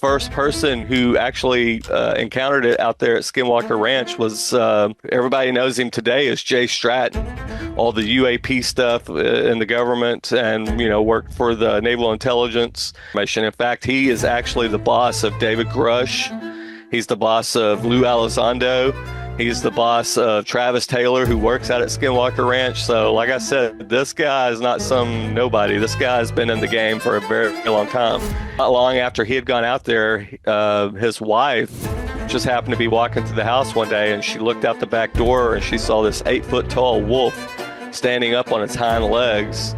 First person who actually encountered it out there at Skinwalker Ranch was everybody knows him today as Jay Stratton. All the UAP stuff in the government, and worked for the Naval Intelligence. In fact, he is actually the boss of David Grush. He's the boss of Lou Elizondo. He's the boss of Travis Taylor, who works out at Skinwalker Ranch. So, like I said, this guy is not some nobody. This guy has been in the game for a very long time. Not long after he had gone out there, his wife just happened to be walking through the house one day, and she looked out the back door and she saw this 8-foot tall wolf standing up on its hind legs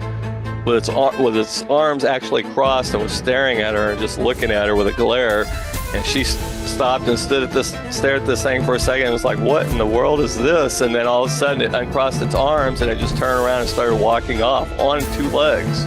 with its arms actually crossed, and was staring at her and just looking at her with a glare. And she stopped and stared at this thing for a second and was like, what in the world is this? And then all of a sudden it uncrossed its arms and it just turned around and started walking off on 2 legs.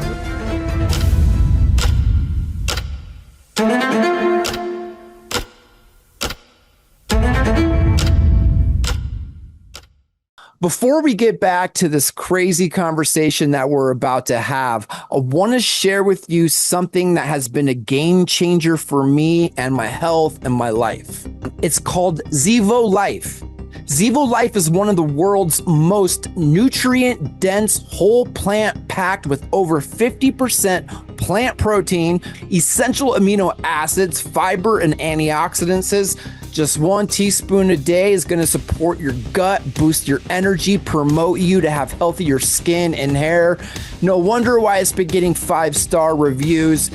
Before we get back to this crazy conversation that we're about to have, I want to share with you something that has been a game changer for me and my health and my life. It's called Zivo Life. Zivo Life is one of the world's most nutrient-dense whole plant, packed with over 50% plant protein, essential amino acids, fiber, and antioxidants. Just 1 teaspoon a day is going to support your gut, boost your energy, promote you to have healthier skin and hair. No wonder why it's been getting 5-star reviews.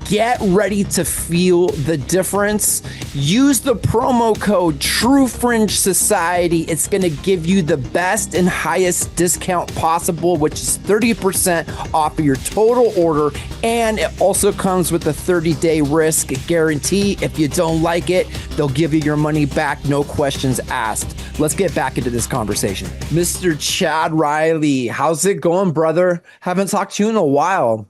Get ready to feel the difference. Use the promo code True Fringe Society. It's going to give you the best and highest discount possible, which is 30% off of your total order. And it also comes with a 30-day risk guarantee. If you don't like it, they'll give you your money back, no questions asked. Let's get back into this conversation. Mr. Chad Riley, how's it going, brother? Haven't talked to you in a while.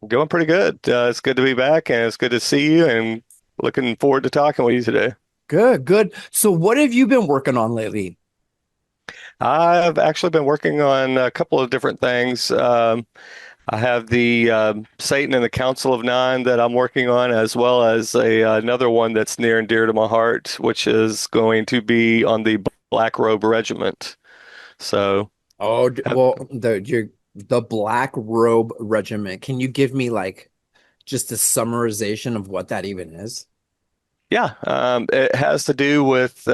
Going pretty good. It's good to be back, and it's good to see you, and looking forward to talking with you today. Good. So what have you been working on lately? I've actually been working on a couple of different things. I have the Satan and the Council of Nine that I'm working on, as well as another one that's near and dear to my heart, which is going to be on the Black Robe Regiment. So, Oh, well, the Black Robe Regiment. Can you give me like just a summarization of what that even is? yeah, it has to do with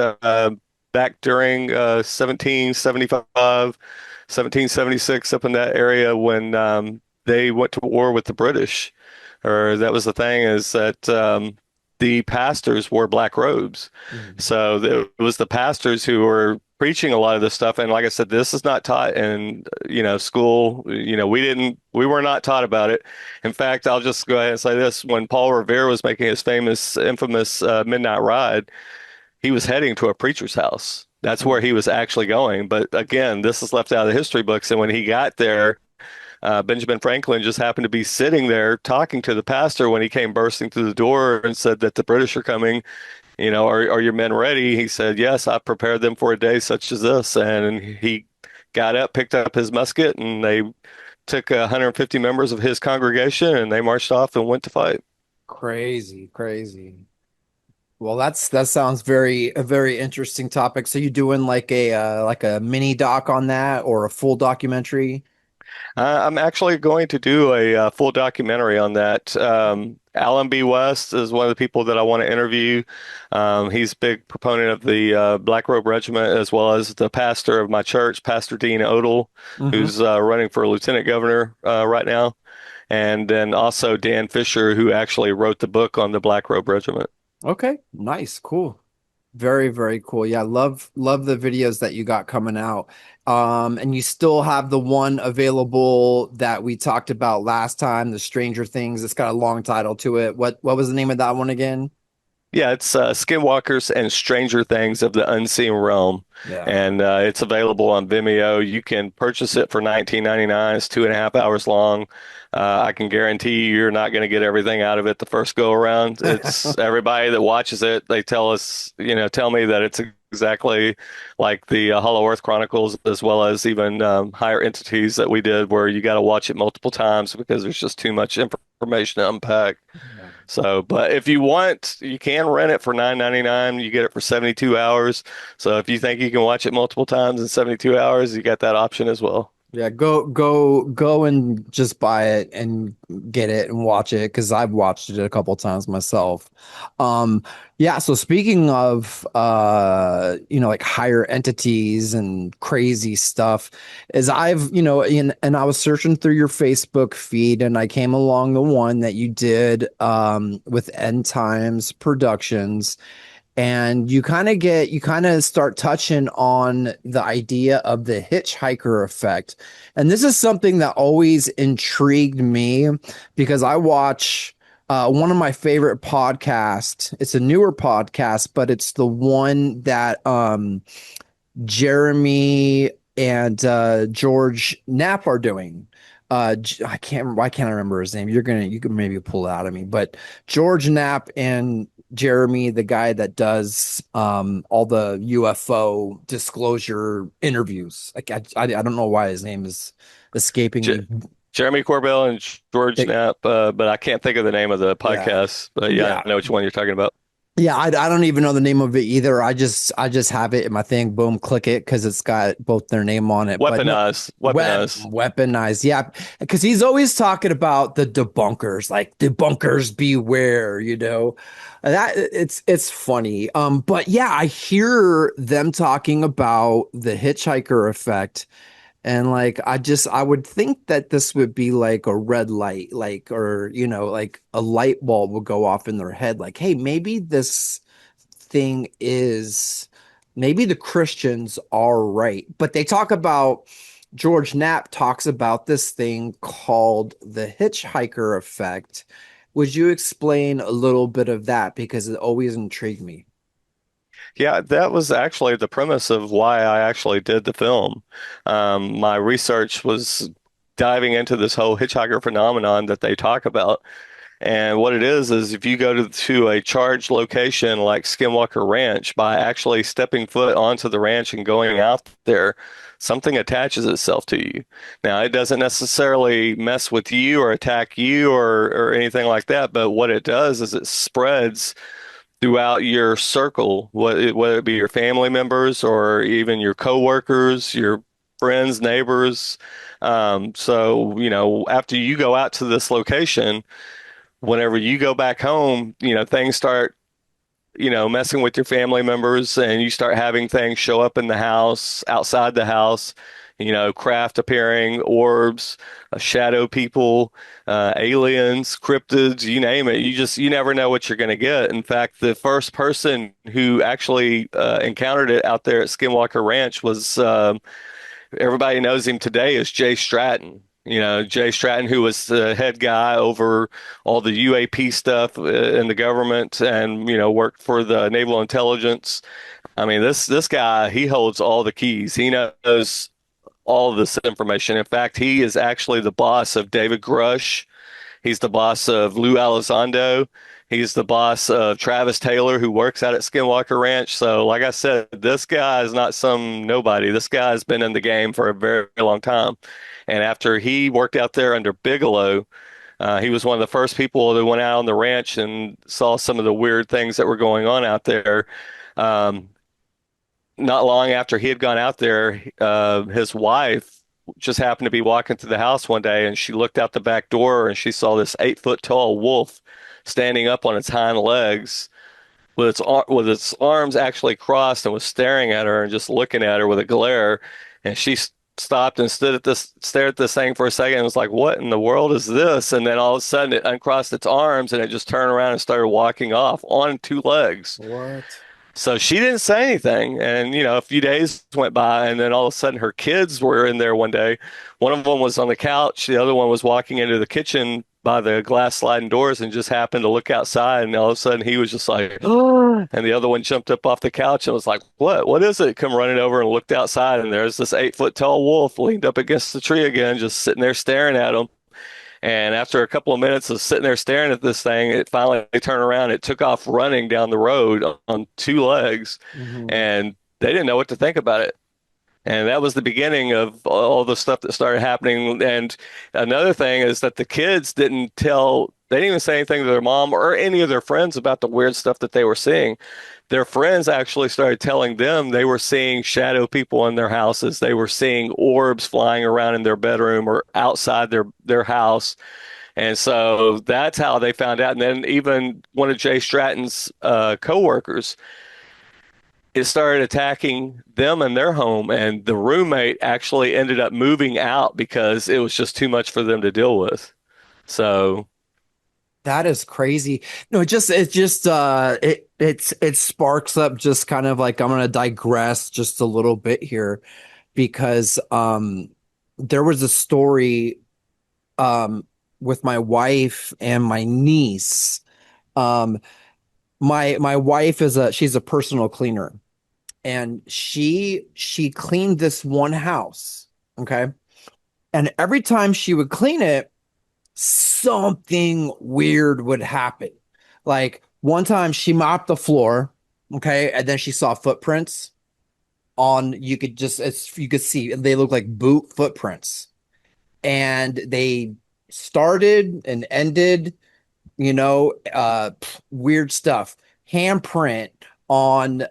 back during 1775, 1776, up in that area when they went to war with the British. Or that was the thing, is that the pastors wore black robes. Mhm. So it was the pastors who were preaching a lot of this stuff. And like I said, this is not taught in, school. We were not taught about it. In fact, I'll just go ahead and say this. When Paul Revere was making his infamous Midnight Ride, he was heading to a preacher's house. That's where he was actually going. But again, this is left out of the history books. And when he got there, Benjamin Franklin just happened to be sitting there talking to the pastor when he came bursting through the door and said that the British are coming. Are your men ready? He said, yes, I prepared them for a day such as this. And he got up, picked up his musket, and they took 150 members of his congregation, and they marched off and went to fight. Crazy. Well, that sounds a very interesting topic. So you doing like a mini doc on that or a full documentary? I'm actually going to do a full documentary on that. Alan B. West is one of the people that I want to interview. He's a big proponent of the Black Robe Regiment, as well as the pastor of my church, Pastor Dean Odell, Hmm. who's running for lieutenant governor right now. And then also Dan Fisher, who actually wrote the book on the Black Robe Regiment. Okay, nice, cool. Very cool. Yeah, love the videos that you got coming out. And you still have the one available that we talked about last time, the Stranger Things. It's got a long title to it. What was the name of that one again? Yeah, it's Skinwalkers and Stranger Things of the Unseen Realm, Yeah. and it's available on Vimeo. You can purchase it for 19.99. It's 2.5 hours long. I can guarantee you're not going to get everything out of it the first go around. It's everybody that watches it, they tell me that it's exactly like the Hollow Earth Chronicles, as well as even higher entities that we did, where you got to watch it multiple times because there's just too much information to unpack. So, but if you want, you can rent it for $9.99. You get it for 72 hours. So if you think you can watch it multiple times in 72 hours, you got that option as well. Yeah, go and just buy it and get it and watch it because I've watched it a couple times myself. Um, yeah, so speaking of like higher entities and crazy stuff, is I've, and I was searching through your Facebook feed and I came along the one that you did with End Times Productions, and you kind of start touching on the idea of the hitchhiker effect. And this is something that always intrigued me because I watch one of my favorite podcasts. It's a newer podcast, but it's the one that Jeremy and George Knapp are doing. I can't. Why can't I remember his name? You can maybe pull it out of me. But George Knapp and Jeremy, the guy that does all the UFO disclosure interviews. Like I don't know why his name is escaping Je me. Jeremy Corbell and George It- Knapp, but I can't think of the name of the yeah, podcast. But yeah, yeah. I know which one you're talking about. Yeah, I don't even know the name of it either. I just have it in my thing. Boom, click it because it's got both their name on it. But no, Weaponized. weaponized. Yeah, because he's always talking about the debunkers, like debunkers beware. That it's funny. But yeah, I hear them talking about the hitchhiker effect. And like I would think that this would be like a red light, like or like a light bulb would go off in their head, like, hey, maybe this thing is maybe the Christians are right. But they talk about George Knapp talks about this thing called the hitchhiker effect. Would you explain a little bit of that? Because it always intrigued me. Yeah, that was actually the premise of why I actually did the film. My research was diving into this whole hitchhiker phenomenon that they talk about. And what it is if you go to a charged location like Skinwalker Ranch, by actually stepping foot onto the ranch and going out there, something attaches itself to you. Now, it doesn't necessarily mess with you or attack you or anything like that, but what it does is it spreads throughout your circle, whether it be your family members or even your coworkers, your friends, neighbors. So, after you go out to this location, whenever you go back home, things start, messing with your family members and you start having things show up in the house, outside the house, craft appearing, orbs, shadow people, aliens, cryptids, you name it. You never know what you're going to get. In fact, the first person who actually encountered it out there at Skinwalker Ranch was, everybody knows him today as Jay Stratton. Jay Stratton, who was the head guy over all the UAP stuff in the government and, worked for the Naval Intelligence. I mean, this guy, he holds all the keys. He knows all of this information. In fact, he is actually the boss of David Grush. He's the boss of Lou Elizondo. He's the boss of Travis Taylor, who works out at Skinwalker Ranch. So, like I said, this guy is not some nobody. This guy has been in the game for a very long time. And after he worked out there under Bigelow, he was one of the first people that went out on the ranch and saw some of the weird things that were going on out there. Um, Not long after he had gone out there, his wife just happened to be walking through the house one day and she looked out the back door and she saw this 8 foot tall wolf standing up on its hind legs with with its arms actually crossed and was staring at her and just looking at her with a glare. And she stopped and stared at this thing for a second and was like, "What in the world is this?" And then all of a sudden it uncrossed its arms and it just turned around and started walking off on two legs. What? So she didn't say anything. And, a few days went by, and then all of a sudden her kids were in there one day. One of them was on the couch, the other one was walking into the kitchen by the glass sliding doors and just happened to look outside. And all of a sudden he was just like, oh, and the other one jumped up off the couch and was like, what? What is it? Come running over and looked outside, and there's this 8 foot tall wolf leaned up against the tree again, just sitting there staring at him. And after a couple of minutes of sitting there staring at this thing, it finally turned around. It took off running down the road on two legs, Mhm. and they didn't know what to think about it. And that was the beginning of all the stuff that started happening. And another thing is that the kids didn't tell They didn't even say anything to their mom or any of their friends about the weird stuff that they were seeing. Their friends actually started telling them they were seeing shadow people in their houses. They were seeing orbs flying around in their bedroom or outside their house. And so that's how they found out. And then even one of Jay Stratton's coworkers, it started attacking them in their home, and the roommate actually ended up moving out because it was just too much for them to deal with. So That is crazy. No, it sparks up just kind of like I'm gonna digress just a little bit here because there was a story um with my wife and my niece. Um my wife she's a personal cleaner, and she cleaned this one house, okay? And every time she would clean it, something weird would happen. Like one time she mopped the floor, okay, and then she saw footprints on, you could see they look like boot footprints. And they started and ended, weird stuff. Handprint on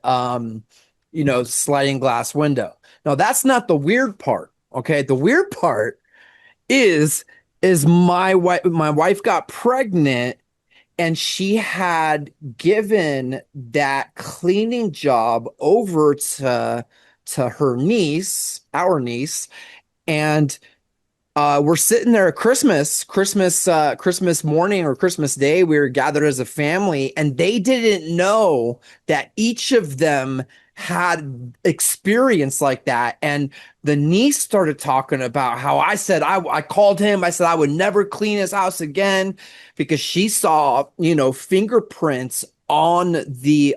sliding glass window. Now that's not the weird part. Okay. The weird part is my wife got pregnant, and she had given that cleaning job over to her niece, our niece, and we're sitting there at Christmas morning or Christmas Day. We were gathered as a family, and they didn't know that each of them had experience like that. And the niece started talking about how I called him. I said I would never clean his house again because she saw, fingerprints on the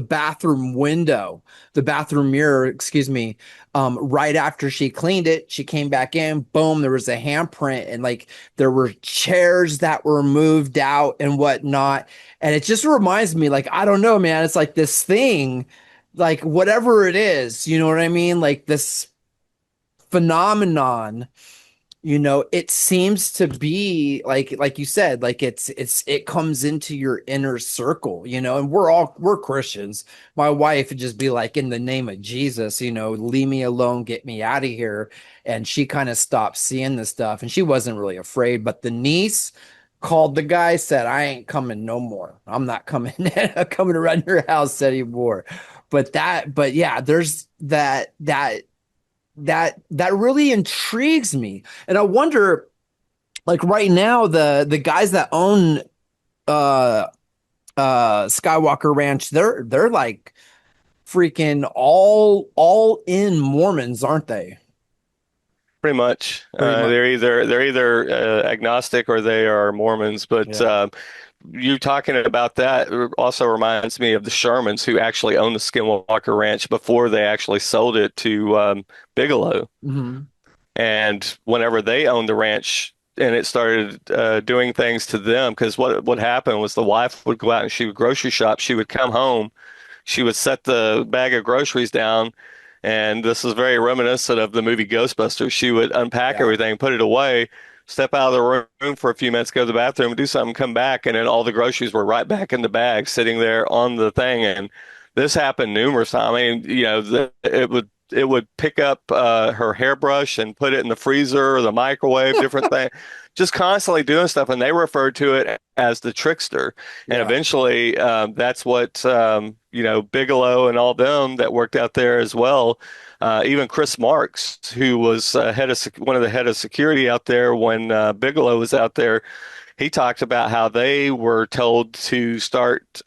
bathroom window, the bathroom mirror, excuse me, right after she cleaned it. She came back in, boom, there was a handprint, and like there were chairs that were moved out and whatnot. And it just reminds me, like, I don't know, man, it's like this thing, like whatever it is, you know what I mean? Like this phenomenon, it seems to be like you said, like it comes into your inner circle, and we're Christians. My wife would just be like, in the name of Jesus, leave me alone, get me out of here. And she kind of stopped seeing this stuff, and she wasn't really afraid. But the niece called the guy, said, I ain't coming no more. I'm not coming coming around your house anymore. But yeah, there's that really intrigues me. And I wonder, like right now, the guys that own uh Skywalker Ranch, they're like freaking all in Mormons, aren't they? pretty much, Pretty much. they're either agnostic or they are Mormons. But Yeah. you talking about that also reminds me of the Shermans who actually owned the Skinwalker Ranch before they actually sold it to Bigelow. Hmm. And whenever they owned the ranch and it started doing things to them, because what happened was the wife would go out and she would grocery shop. She would come home, she would set the bag of groceries down, and this is very reminiscent of the movie Ghostbusters. She would unpack Yeah. everything, put it away, step out of the room for a few minutes, go to the bathroom, do something, come back, and then all the groceries were right back in the bag, sitting there on the thing. And this happened numerous times. I mean, it would pick up her hairbrush and put it in the freezer or the microwave, different thing, just constantly doing stuff. And they referred to it as the trickster. And Yeah. eventually, that's what Bigelow and all them that worked out there as well. Even Chris Marks, who was one of the head of security out there when Bigelow was out there, he talked about how they were told to start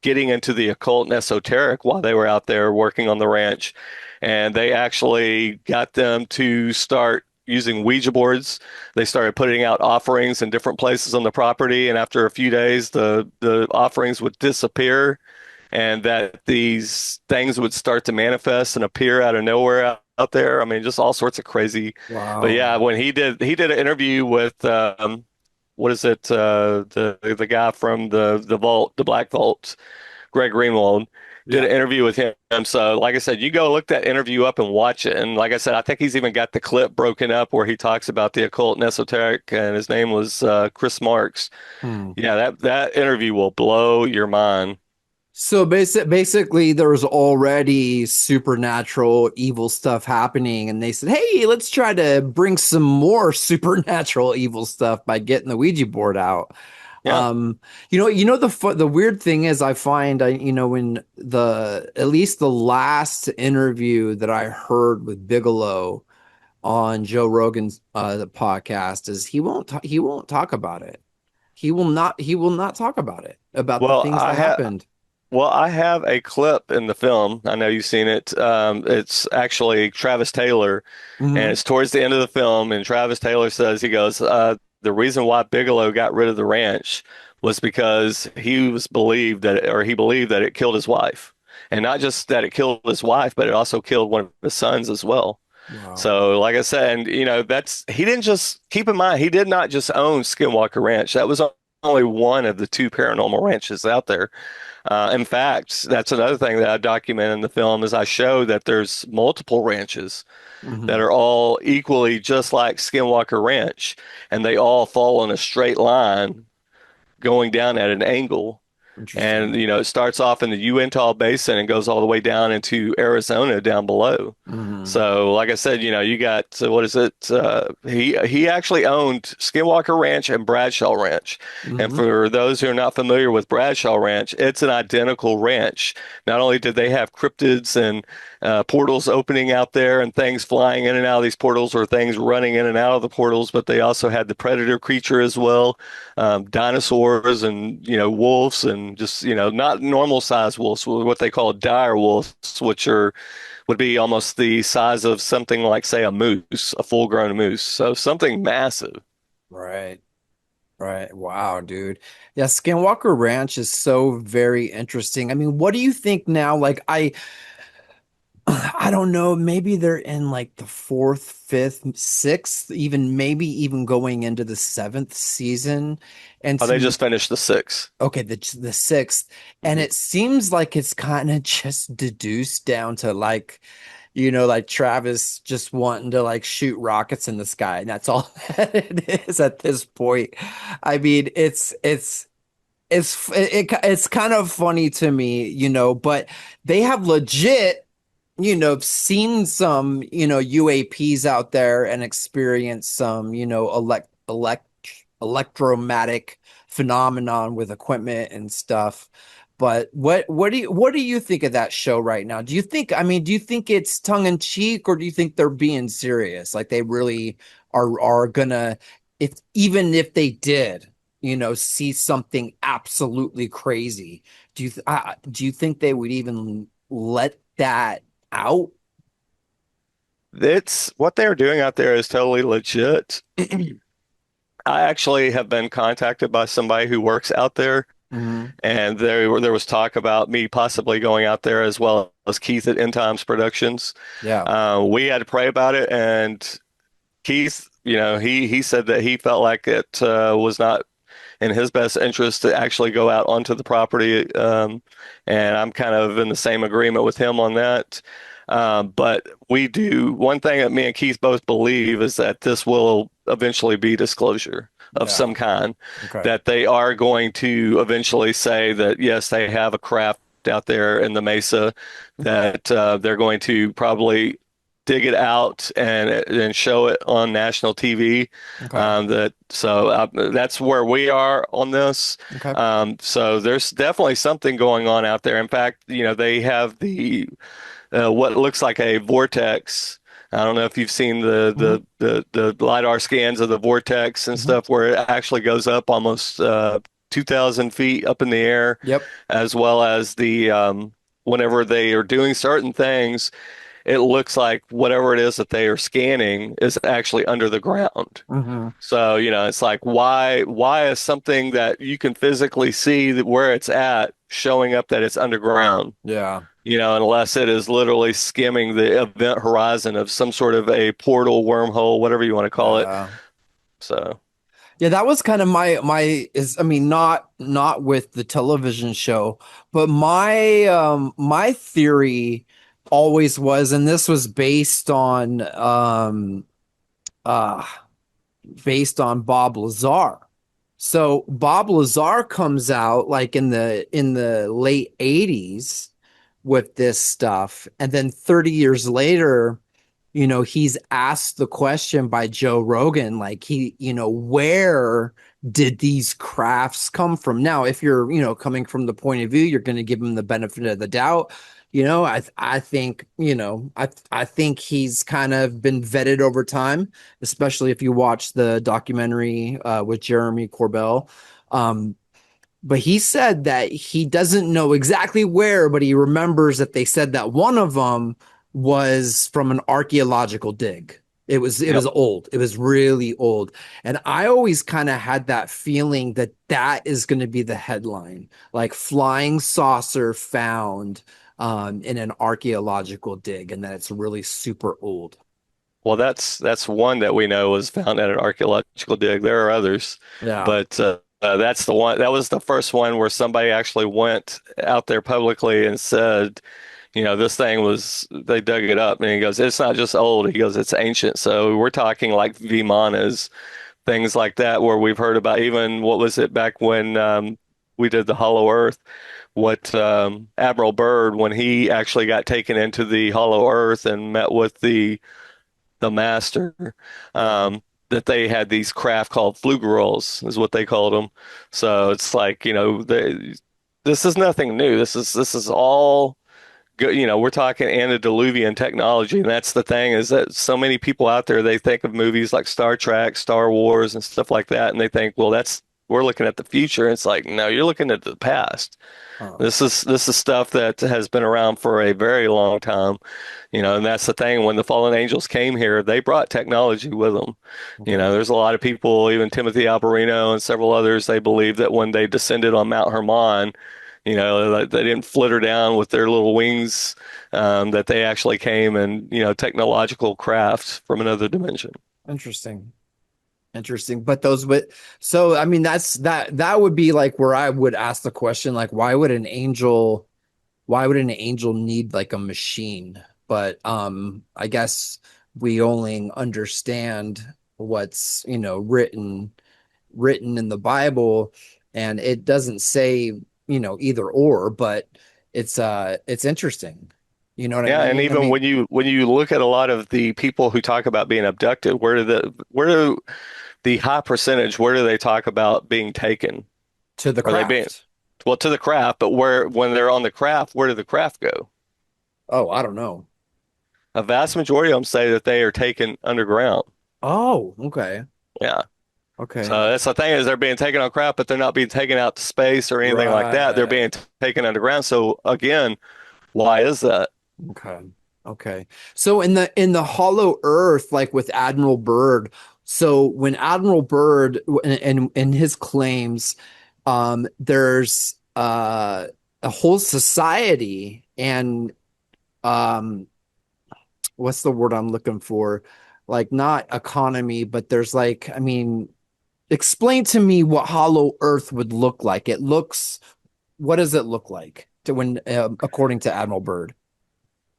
getting into the occult and esoteric while they were out there working on the ranch. And they actually got them to start using Ouija boards. They started putting out offerings in different places on the property. And after a few days, the offerings would disappear and that these things would start to manifest and appear out of nowhere out there. I mean, just all sorts of crazy. But Wow. yeah, when he did an interview with what is it? The guy from the Vault, the Black Vault, Greg Greenwald. did Yeah. an interview with him. So, like I said, you go look that interview up and watch it. And like I said, I think he's even got the clip broken up where he talks about the occult and esoteric, and his name was Chris Marks. Hmm. Yeah, that interview will blow your mind. So basically, there was already supernatural evil stuff happening, and they said, "Hey, let's try to bring some more supernatural evil stuff by getting the Ouija board out." Yeah. The weird thing is, I find when the at least the last interview that I heard with Bigelow on Joe Rogan's podcast is he won't talk about it. He will not talk about it about the Well, things I that have. happened. Well, I have a clip in the film. I know you've seen it. It's actually Travis Taylor, and Hmm. it's towards the end of the film. And Travis Taylor says, he goes, the reason why Bigelow got rid of the ranch was because he believed that it killed his wife. And not just that it killed his wife, but it also killed one of his sons as well. Wow. So, like I said, and he didn't just keep in mind, he did not just own Skinwalker Ranch. That was only one of the two paranormal ranches out there. In fact, that's another thing that I document in the film is I show that there's multiple ranches that Hmm. are all equally just like Skinwalker Ranch, and they all fall in a straight line going down at an angle. And, Interesting. it starts off in the Uintah Basin and goes all the way down into Arizona down below. Hmm. So, like I said, you got, what is it? He actually owned Skinwalker Ranch and Bradshaw Ranch. And Hmm. for those who are not familiar with Bradshaw Ranch, it's an identical ranch. Not only did they have cryptids and portals opening out there and things flying in and out of these portals or things running in and out of the portals, but they also had the predator creature as well, dinosaurs and wolves and just not normal size wolves, what they call dire wolves, which would be almost the size of something like say a moose, a full grown moose. So something massive. Right. Right. Wow, dude. Yeah, Skinwalker Ranch is so very interesting. I mean, what do you think now? Like, I don't know. Maybe they're in like the fourth, fifth, sixth, even maybe even going into the seventh season. And Oh, they to just finished the six. okay, the sixth, and Hmm. it seems like it's kind of just deduced down to like, like Travis just wanting to like shoot rockets in the sky, and that's all that it is at this point. I mean, it's kind of funny to me, but they have legit, seen some, UAPs out there and experienced some, electromagnetic phenomenon with equipment and stuff. But what do you think of that show right now? Do you think it's tongue in cheek, or do you think they're being serious? Like they really are gonna, if even if they did, see something absolutely crazy, do you think they would even let that out? It's what they're doing out there is totally legit. I actually have been contacted by somebody who works out there, Hmm. and there was talk about me possibly going out there as well as Keith at End Times Productions. Yeah. We had to pray about it, and Keith, he said that he felt like it was not in his best interest to actually go out onto the property. And I'm kind of in the same agreement with him on that. But we do one thing that me and Keith both believe is that this will eventually be disclosure of Yeah. some kind, Okay. that they are going to eventually say that, yes, they have a craft out there in the mesa, that they're going to probably dig it out and show it on national TV. Okay. That's where we are on this. Okay. So there's definitely something going on out there. In fact, they have the what looks like a vortex. I don't know if you've seen Hmm. the lidar scans of the vortex and Hmm. stuff, where it actually goes up almost 2,000 feet up in the air, Yep. as well as the whenever they are doing certain things, it looks like whatever it is that they are scanning is actually under the ground. Hmm. So, it's like why is something that you can physically see where it's at showing up that it's underground? Yeah. Unless it is literally skimming the event horizon of some sort of a portal, wormhole, whatever you want to call it. Yeah. So, Yeah, that was kind of my is I mean not with the television show, but my theory always was, and this was uh based on Bob Lazar. So Bob Lazar comes out like in the late 80s with this stuff, and then 30 years later, he's asked the question by Joe Rogan, like where did these crafts come from? Now, if you're, coming from the point of view, you're going to give him the benefit of the doubt. I think, I think he's kind of been vetted over time, especially if you watch the documentary with Jeremy Corbell. Um, but he said that he doesn't know exactly where, but he remembers that they said that one of them was from an archaeological dig. It was Yep. old. It was really old. And I always kind of had that feeling that that is going to be the headline, like flying saucer found in an archaeological dig, and that it's really super old. Well, that's one that we know was found at an archaeological dig. There are others, Yeah. but that's the one. That was the first one where somebody actually went out there publicly and said, this thing was. They dug it up, and he goes, it's not just old. He goes, it's ancient. So we're talking like Vimanas, things like that, where we've heard about. Even what was it back when we did the Hollow Earth? What Admiral Byrd, when he actually got taken into the Hollow Earth and met with the master, Yeah. that they had these craft called flugerolls, is what they called them. So it's like, this is nothing new. This is all good. We're talking antediluvian technology, and that's the thing is that so many people out there, they think of movies like Star Trek, Star Wars, and stuff like that, and they think, well, that's we're looking at the future. It's like, no, you're looking at the past. Huh. This is stuff that has been around for a very long time. And that's the thing. When the fallen angels came here, they brought technology with them. Okay. There's a lot of people, even Timothy Alberino and several others, they believe that when they descended on Mount Hermon, that they didn't flitter down with their little wings, that they actually came and, technological craft from another dimension. Interesting. Interesting. But those would so I mean that would be like where I would ask the question, like why would an angel need like a machine? But I guess we only understand what's, written in the Bible, and it doesn't say, either or, but it's interesting. You know what I Yeah, and mean? I even mean, when you look at a lot of the people who talk about being abducted, where do the high percentage, where do they talk about being taken? to the Are they being, craft. well, to the craft, but when they're on the craft, where did the craft go? Oh, I don't know. A vast majority of them say that they are taken underground. Oh, okay. Yeah. Okay. So that's the thing is they're being taken on craft, but they're not being taken out to space or anything like that. They're Right. being taken underground. So again, why is that? Okay. Okay. So in the Hollow Earth, like with Admiral Byrd, so when Admiral Byrd and his claims, there's a whole society and um what's the word I'm looking for? Like not economy, but there's like, I mean, explain to me what Hollow Earth would look like. What does it look like to when according to Admiral Byrd?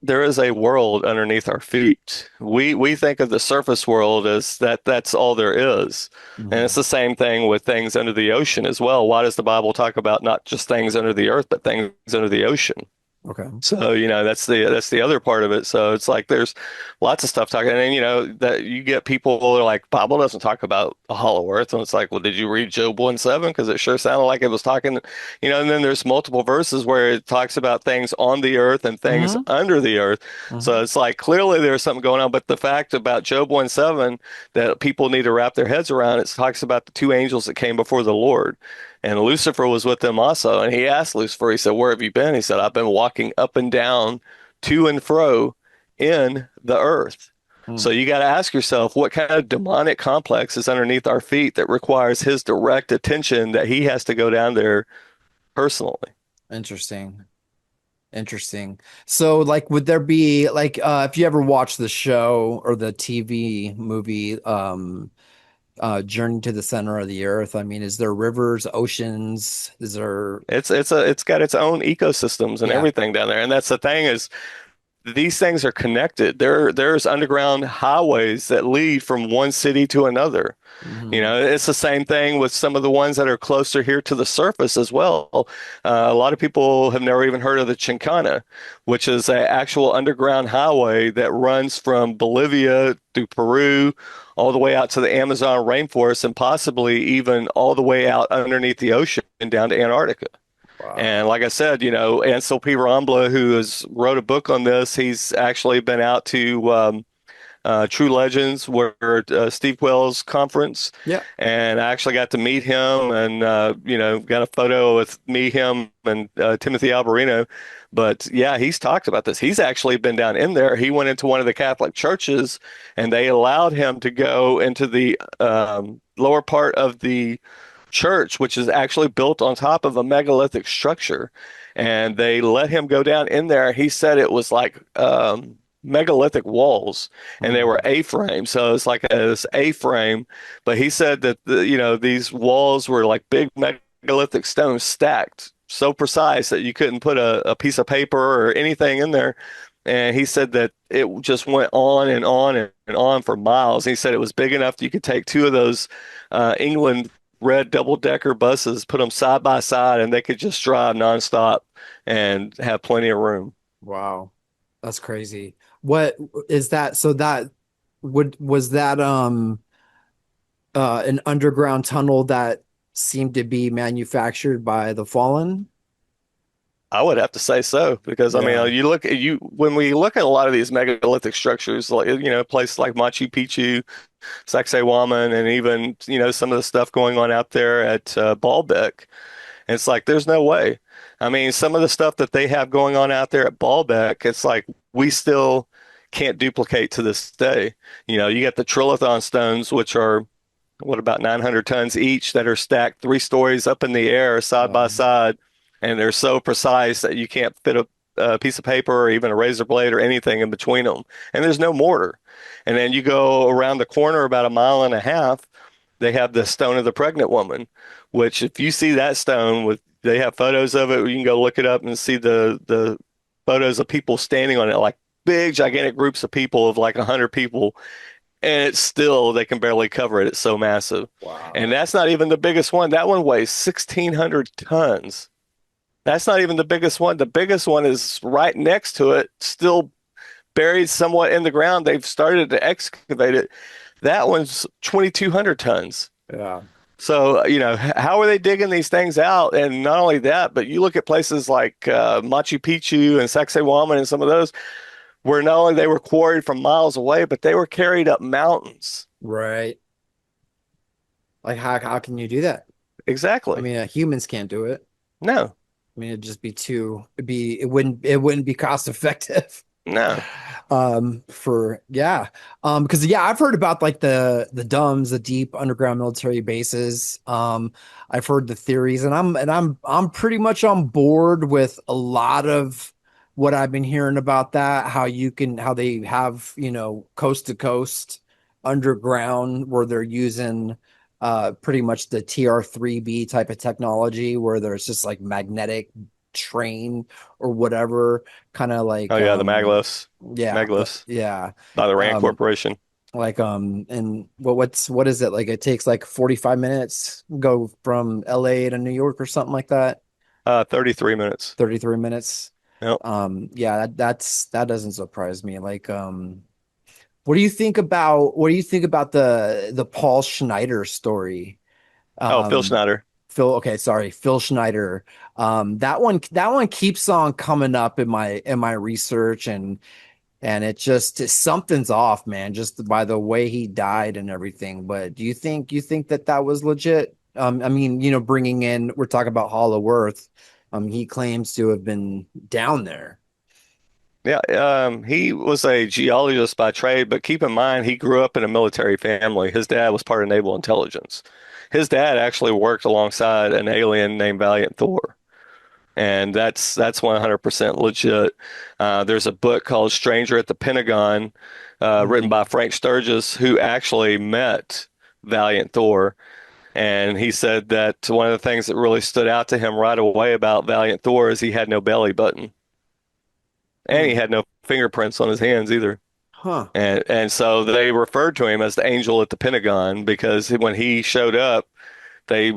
There is a world underneath our feet. We think of the surface world as that's all there is. And it's Mhm. the same thing with things under the ocean as well. Why does the Bible talk about not just things under the earth, but things under the ocean? Okay. So, that's the other part of it. So it's like there's lots of stuff talking, and then, that you get people who are like, Bible doesn't talk about a hollow earth. And it's like, well, did you read Job 1:7? Because it sure sounded like it was talking, and then there's multiple verses where it talks about things on the earth and things Hmm. under the earth. So Hmm. it's like clearly there's something going on. But the fact about Job 1:7 that people need to wrap their heads around, it talks about the two angels that came before the Lord. And Lucifer was with them also. And he asked Lucifer, he said, where have you been? He said, I've been walking up and down, to and fro in the earth. So Hmm. you got to ask yourself, what kind of demonic complex is underneath our feet that requires his direct attention that he has to go down there personally? Interesting. Interesting. So, like, would there be like, if you ever watch the show or the TV movie, Journey to the Center of the Earth? I mean, is there rivers, oceans? Is there? It's got its own ecosystems and Yeah. everything down there. And that's the thing is these things are connected. There's underground highways that lead from one city to another. You Hmm. know, it's the same thing with some of the ones that are closer here to the surface as well. A lot of people have never even heard of the Chincana, which is an actual underground highway that runs from Bolivia through Peru, all the way out to the Amazon rainforest, and possibly even all the way out underneath the ocean and down to Antarctica. And Wow. like I said, you know, Ansel P. Rambla, who has wrote a book on this, he's actually been out to True Legends, where Steve Quayle's conference, Yeah. and I actually got to meet him, and you know, got a photo with me, him, and Timothy Alberino. But yeah, he's talked about this. He's actually been down in there. He went into one of the Catholic churches, and they allowed him to go into the lower part of the church, which is actually built on top of a megalithic structure. And they let him go down in there. He said it was like megalithic walls, and they were Mhm. A-frame. So it's like this A-frame. But he said that you know, these walls were like big megalithic stones stacked so precise that you couldn't put a piece of paper or anything in there. And he said that it just went on and on and on for miles. He said it was big enough that you could take two of those England red double-decker buses, put them side by side, and they could just drive nonstop and have plenty of room. Wow. That's crazy. What is that? So that was that an underground tunnel that seemed to be manufactured by the Fallen? I would have to say so because I mean, Yeah. you look at you when we look at a lot of these megalithic structures, like you know, places like Machu Picchu, Sacsayhuaman, and even you know some of the stuff going on out there at Baalbek. It's like there's no way. I mean, some of the stuff that they have going on out there at Baalbek, it's like we still can't duplicate to this day. You know, you got the trilithon stones, which are what about 900 tons each, that are stacked 3 stories up in the air side by Um, side, and they're so precise that you can't fit a piece of paper or even a razor blade or anything in between them. And there's no mortar. And then you go around the corner about a mile and a half, they have the stone of the pregnant woman, which if you see that stone with, they have photos of it. You can go look it up and see the photos of people standing on it, like big gigantic groups of people of like 100 people, and it's still they can barely cover it. It's so massive. And wow. that's not even the biggest one. That one weighs 1,600 tons. That's not even the biggest one. The biggest one is right next to it, still buried somewhat in the ground. They've started to excavate it. That one's 2,200 tons. Yeah. So, you know, how are they digging these things out? And not only that, but you look at places like Machu Picchu and Sacsayhuaman and some of those, where not only they were quarried from miles away, but they were carried up mountains. Right. Like how can you do that? I Exactly. mean, humans can't do it. No, I mean, it'd just be it wouldn't be cost effective. no. For yeah. Because yeah, I've heard about like the DUMBs, the deep underground military bases. I've heard the theories, and I'm pretty much on board with a lot of what I've been hearing about that, how they have, coast to coast underground where they're using pretty much the TR-3B type of technology where there's just like magnetic train or whatever, kind of Oh like yeah, the maglev, yeah, maglev yeah. by the Rand Um, Corporation. like and what is it? Like it takes like 45 minutes go from LA to New York or something like that. 33 minutes. 33 minutes. Yep. Yeah, that doesn't surprise me. Like what do you think about the Paul Schneider story? Oh, Phil Um Schneider. okay, sorry, Phil Schneider. That one keeps on coming up in my research, and something's off, man, just by the way he died and everything. But do you think that was legit? I mean, bringing in, we're talking about Hollow Earth. He claims to have been down there. Yeah, he was a geologist by trade, but keep in mind he grew up in a military family. His dad was part of naval intelligence. His dad actually worked alongside an alien named Valiant Thor, and that's 100% legit. There's a book called Stranger at the Pentagon, written Mhm. by Frank Sturgis, who actually met Valiant Thor. And he said that one of the things that really stood out to him right away about Valiant Thor is he had no belly button and he Hmm. had no fingerprints on his hands either. Huh. And so they referred to him as the angel at the Pentagon because when he showed up, they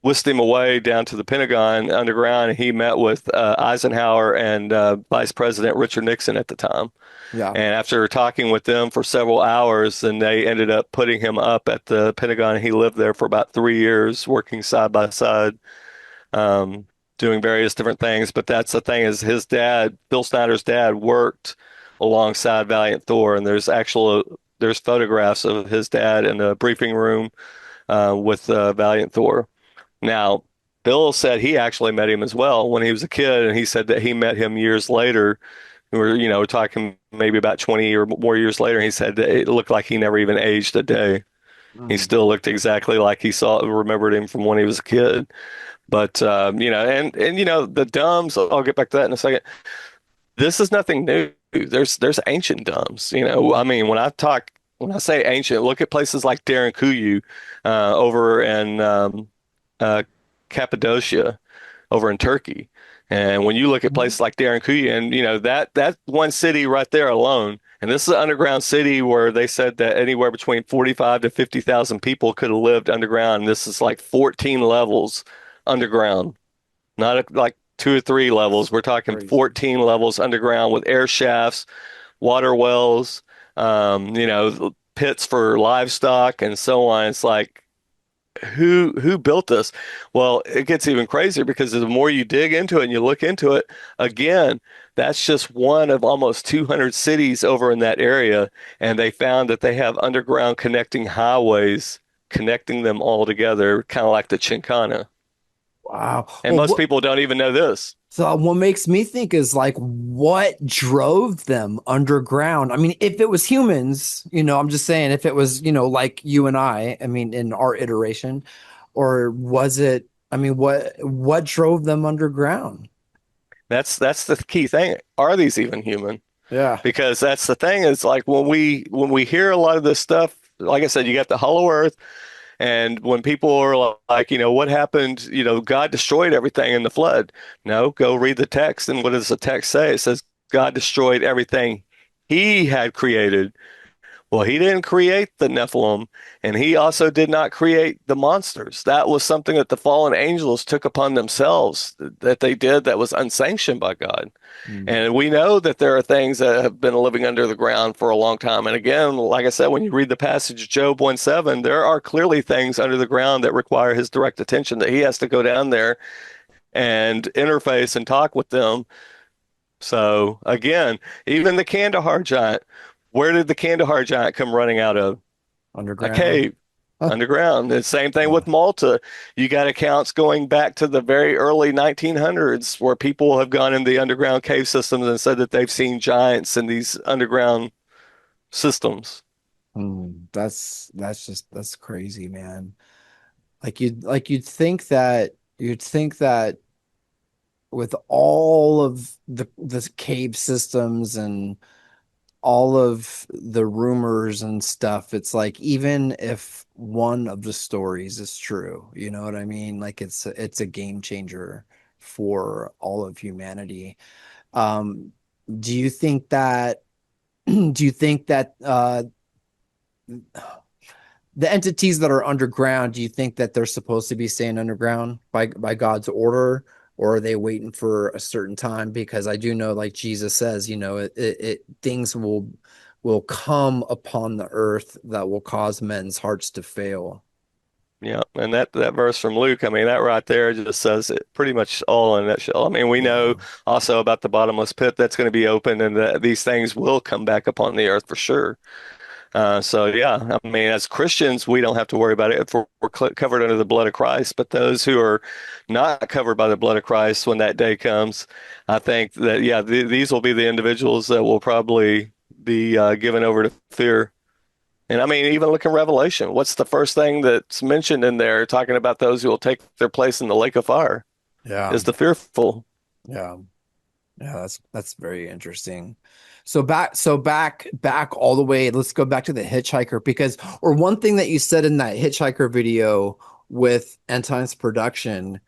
whisked him away down to the Pentagon underground, and he met with Eisenhower and Vice President Richard Nixon at the time. Yeah. And after talking with them for several hours, then they ended up putting him up at the Pentagon. He lived there for about 3 years, working side by side, um, doing various different things. But that's the thing is his dad, Bill Snyder's dad, worked alongside Valiant Thor, and there's photographs of his dad in the briefing room with Valiant Thor. Now, Bill said he actually met him as well when he was a kid, and he said that he met him years later. We're talking maybe about 20 or more years later. And he said that it looked like he never even aged a day. He Hmm. still looked exactly like he remembered him from when he was a kid. But and the dumbs. I'll get back to that in a second. This is nothing new. There's ancient dumbs. I mean, when I say ancient, look at places like Derinkuyu over in uh, Cappadocia over in Turkey. And when you look at Mhm. places like Derinkuyu, and that one city right there alone, and this is an underground city where they said that anywhere between 45 to 50,000 people could have lived underground. And this is like 14 levels underground, not like 2 or 3 levels. We're talking Crazy. 14 levels underground with air shafts, water wells, pits for livestock, and so on. It's like who built this? Well, it gets even crazier because the more you dig into it and you look into it, again, that's just one of almost 200 cities over in that area, and they found that they have underground connecting highways connecting them all together, kind of like the Chincana. Wow. And Well, most what people don't even know this. so what makes me think is like what drove them underground? I mean, if it was humans, I'm just saying if it was, like you and I mean, in our iteration, or was it, I mean, what drove them underground? That's the key thing. Are these even human? Yeah. Because that's the thing is like when we hear a lot of this stuff, like I said, you got the hollow earth. And when people are like, what happened? God destroyed everything in the flood. No, go read the text. And what does the text say? It says God destroyed everything he had created. Well, he didn't create the Nephilim, and he also did not create the monsters. That was something that the fallen angels took upon themselves that they did that was unsanctioned by God. Hmm. And we know that there are things that have been living under the ground for a long time. And again, like I said, when you read the passage Job 1:7, there are clearly things under the ground that require his direct attention that he has to go down there and interface and talk with them. So again, even the Kandahar giant, where did the Kandahar giant come running out of? A Underground. cave underground. The same thing Yeah. with Malta. You got accounts going back to the very early 1900s where people have gone in the underground cave systems and said that they've seen giants in these underground systems. That's crazy, man. Like you'd think that with all of the cave systems and all of the rumors and stuff, it's like even if one of the stories is true, you know what I mean? Like it's a game changer for all of humanity. Um, do you think that do you think that the entities that are underground, do you think that they're supposed to be staying underground by God's order, or are they waiting for a certain time? Because I do know, like Jesus says, things will come upon the earth that will cause men's hearts to fail. Yeah, and that verse from Luke, I mean, that right there just says it pretty much all in a nutshell. I mean, we know Yeah. also about the bottomless pit that's going to be open, and that these things will come back upon the earth for sure. So yeah, I mean, as Christians, we don't have to worry about it if we're covered under the blood of Christ. But those who are not covered by the blood of Christ, when that day comes, I think that yeah, these will be the individuals that will probably be given over to fear. And I mean, even look in Revelation. What's the first thing that's mentioned in there, talking about those who will take their place in the lake of fire? Yeah. Is the fearful. Yeah. Yeah, that's very interesting. So back all the way. Let's go back to the hitchhiker because, or one thing that you said in that hitchhiker video with Anton's production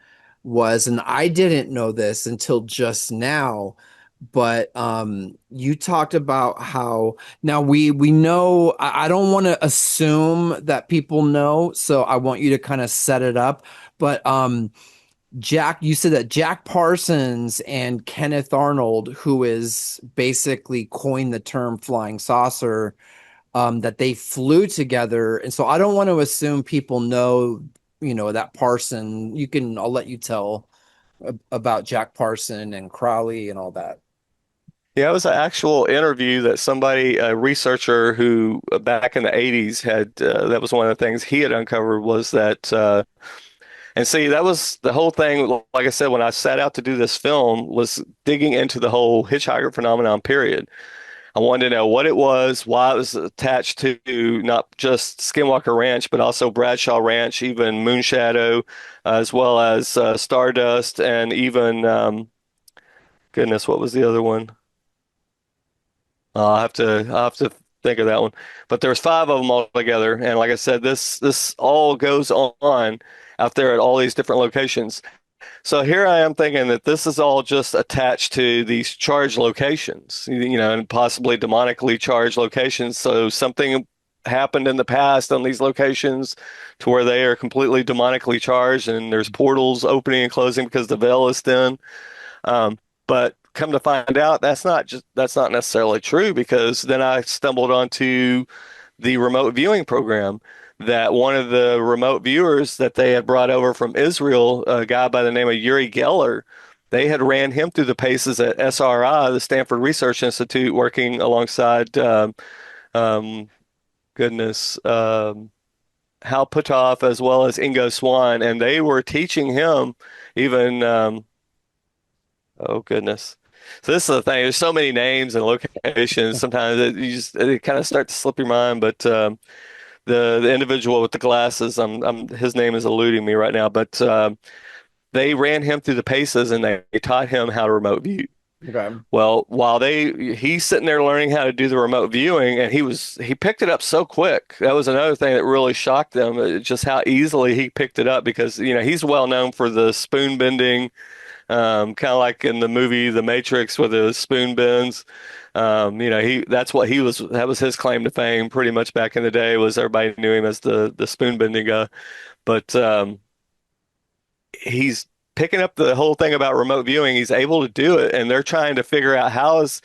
was, and I didn't know this until just now, but you talked about how now we know. I don't want to assume that people know, so I want you to kind of set it up, but Jack, you said that Jack Parsons and Kenneth Arnold, who is basically coined the term flying saucer, that they flew together. And so I don't want to assume people know, that Parson. I'll let you tell about Jack Parson and Crowley and all that. Yeah, it was an actual interview that somebody, a researcher who back in the 80s had, that was one of the things he had uncovered was that, and see, that was the whole thing. Like I said, when I set out to do this film, was digging into the whole hitchhiker phenomenon, period. I wanted to know what it was, why it was attached to not just Skinwalker Ranch, but also Bradshaw Ranch, even Moonshadow, as well as Stardust, and even, goodness, what was the other one? I'll have to think of that one. But there's five of them all together, and like I said, this all goes on out there at all these different locations. So here I am thinking that this is all just attached to these charged locations, and possibly demonically charged locations. So something happened in the past on these locations to where they are completely demonically charged, and there's portals opening and closing because the veil is thin. But come to find out, that's not necessarily true because then I stumbled onto the remote viewing program that one of the remote viewers that they had brought over from Israel, a guy by the name of Uri Geller, they had ran him through the paces at SRI, the Stanford Research Institute, working alongside um, goodness Hal Puthoff as well as Ingo Swann, and they were teaching him even. Oh goodness. So this is the thing. There's so many names and locations. Sometimes it kind of start to slip your mind. But the individual with the glasses, his name is eluding me right now. But they ran him through the paces and they taught him how to remote view. Okay. Well, while he's sitting there learning how to do the remote viewing, and he picked it up so quick. That was another thing that really shocked them, just how easily he picked it up because he's well known for the spoon bending, kind of like in the movie The Matrix with the spoon bends. That was his claim to fame pretty much back in the day was everybody knew him as the spoon bending guy. But he's picking up the whole thing about remote viewing. He's able to do it, and they're trying to figure out how is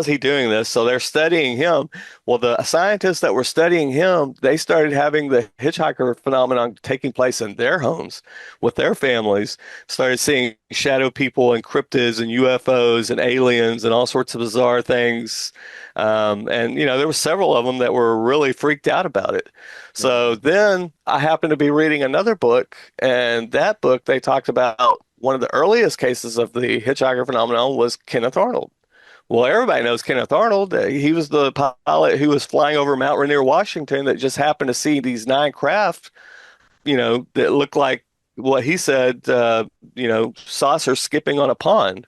he doing this. So they're studying him. Well, the scientists that were studying him, they started having the hitchhiker phenomenon taking place in their homes with their families. Started seeing shadow people and cryptids and UFOs and aliens and all sorts of bizarre things. And there were several of them that were really freaked out about it. So then I happened to be reading another book, and that book they talked about one of the earliest cases of the hitchhiker phenomenon was Kenneth Arnold. Well, everybody knows Kenneth Arnold. He was the pilot who was flying over Mount Rainier, Washington, that just happened to see these nine craft, that looked like what he said, saucers skipping on a pond.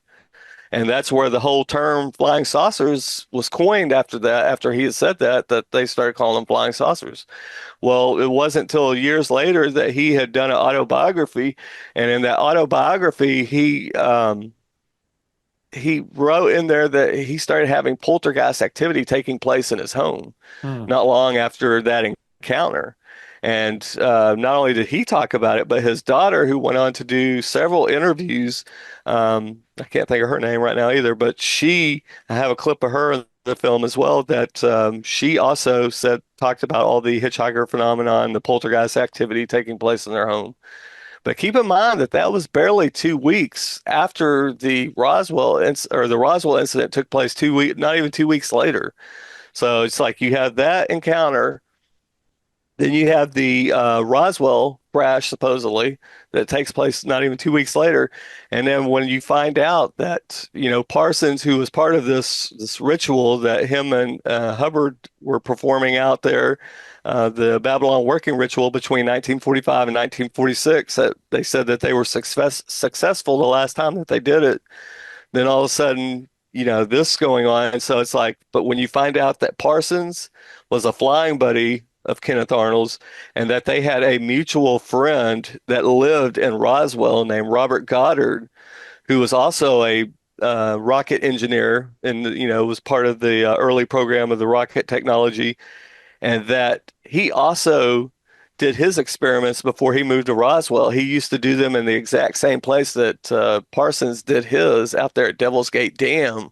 And that's where the whole term flying saucers was coined after that, after he had said that they started calling them flying saucers. Well, it wasn't until years later that he had done an autobiography, and in that autobiography, he wrote in there that he started having poltergeist activity taking place in his home Hmm. not long after that encounter. And not only did he talk about it, but his daughter, who went on to do several interviews, I can't think of her name right now either, but I have a clip of her in the film as well that she also talked about all the hitchhiker phenomenon, the poltergeist activity taking place in their home. But keep in mind that that was barely 2 weeks after the Roswell incident took place 2 weeks, not even 2 weeks later. So it's like you have that encounter, then you have the Roswell crash supposedly that takes place not even 2 weeks later, and then when you find out that Parsons, who was part of this ritual that him and Hubbard were performing out there, the Babylon working ritual between 1945 and 1946, that they said that they were successful the last time that they did it. Then all of a sudden, this going on. And so it's like, but when you find out that Parsons was a flying buddy of Kenneth Arnold's and that they had a mutual friend that lived in Roswell named Robert Goddard, who was also a rocket engineer and, was part of the early program of the rocket technology, and that he also did his experiments before he moved to Roswell. He used to do them in the exact same place that Parsons did his out there at Devil's Gate Dam,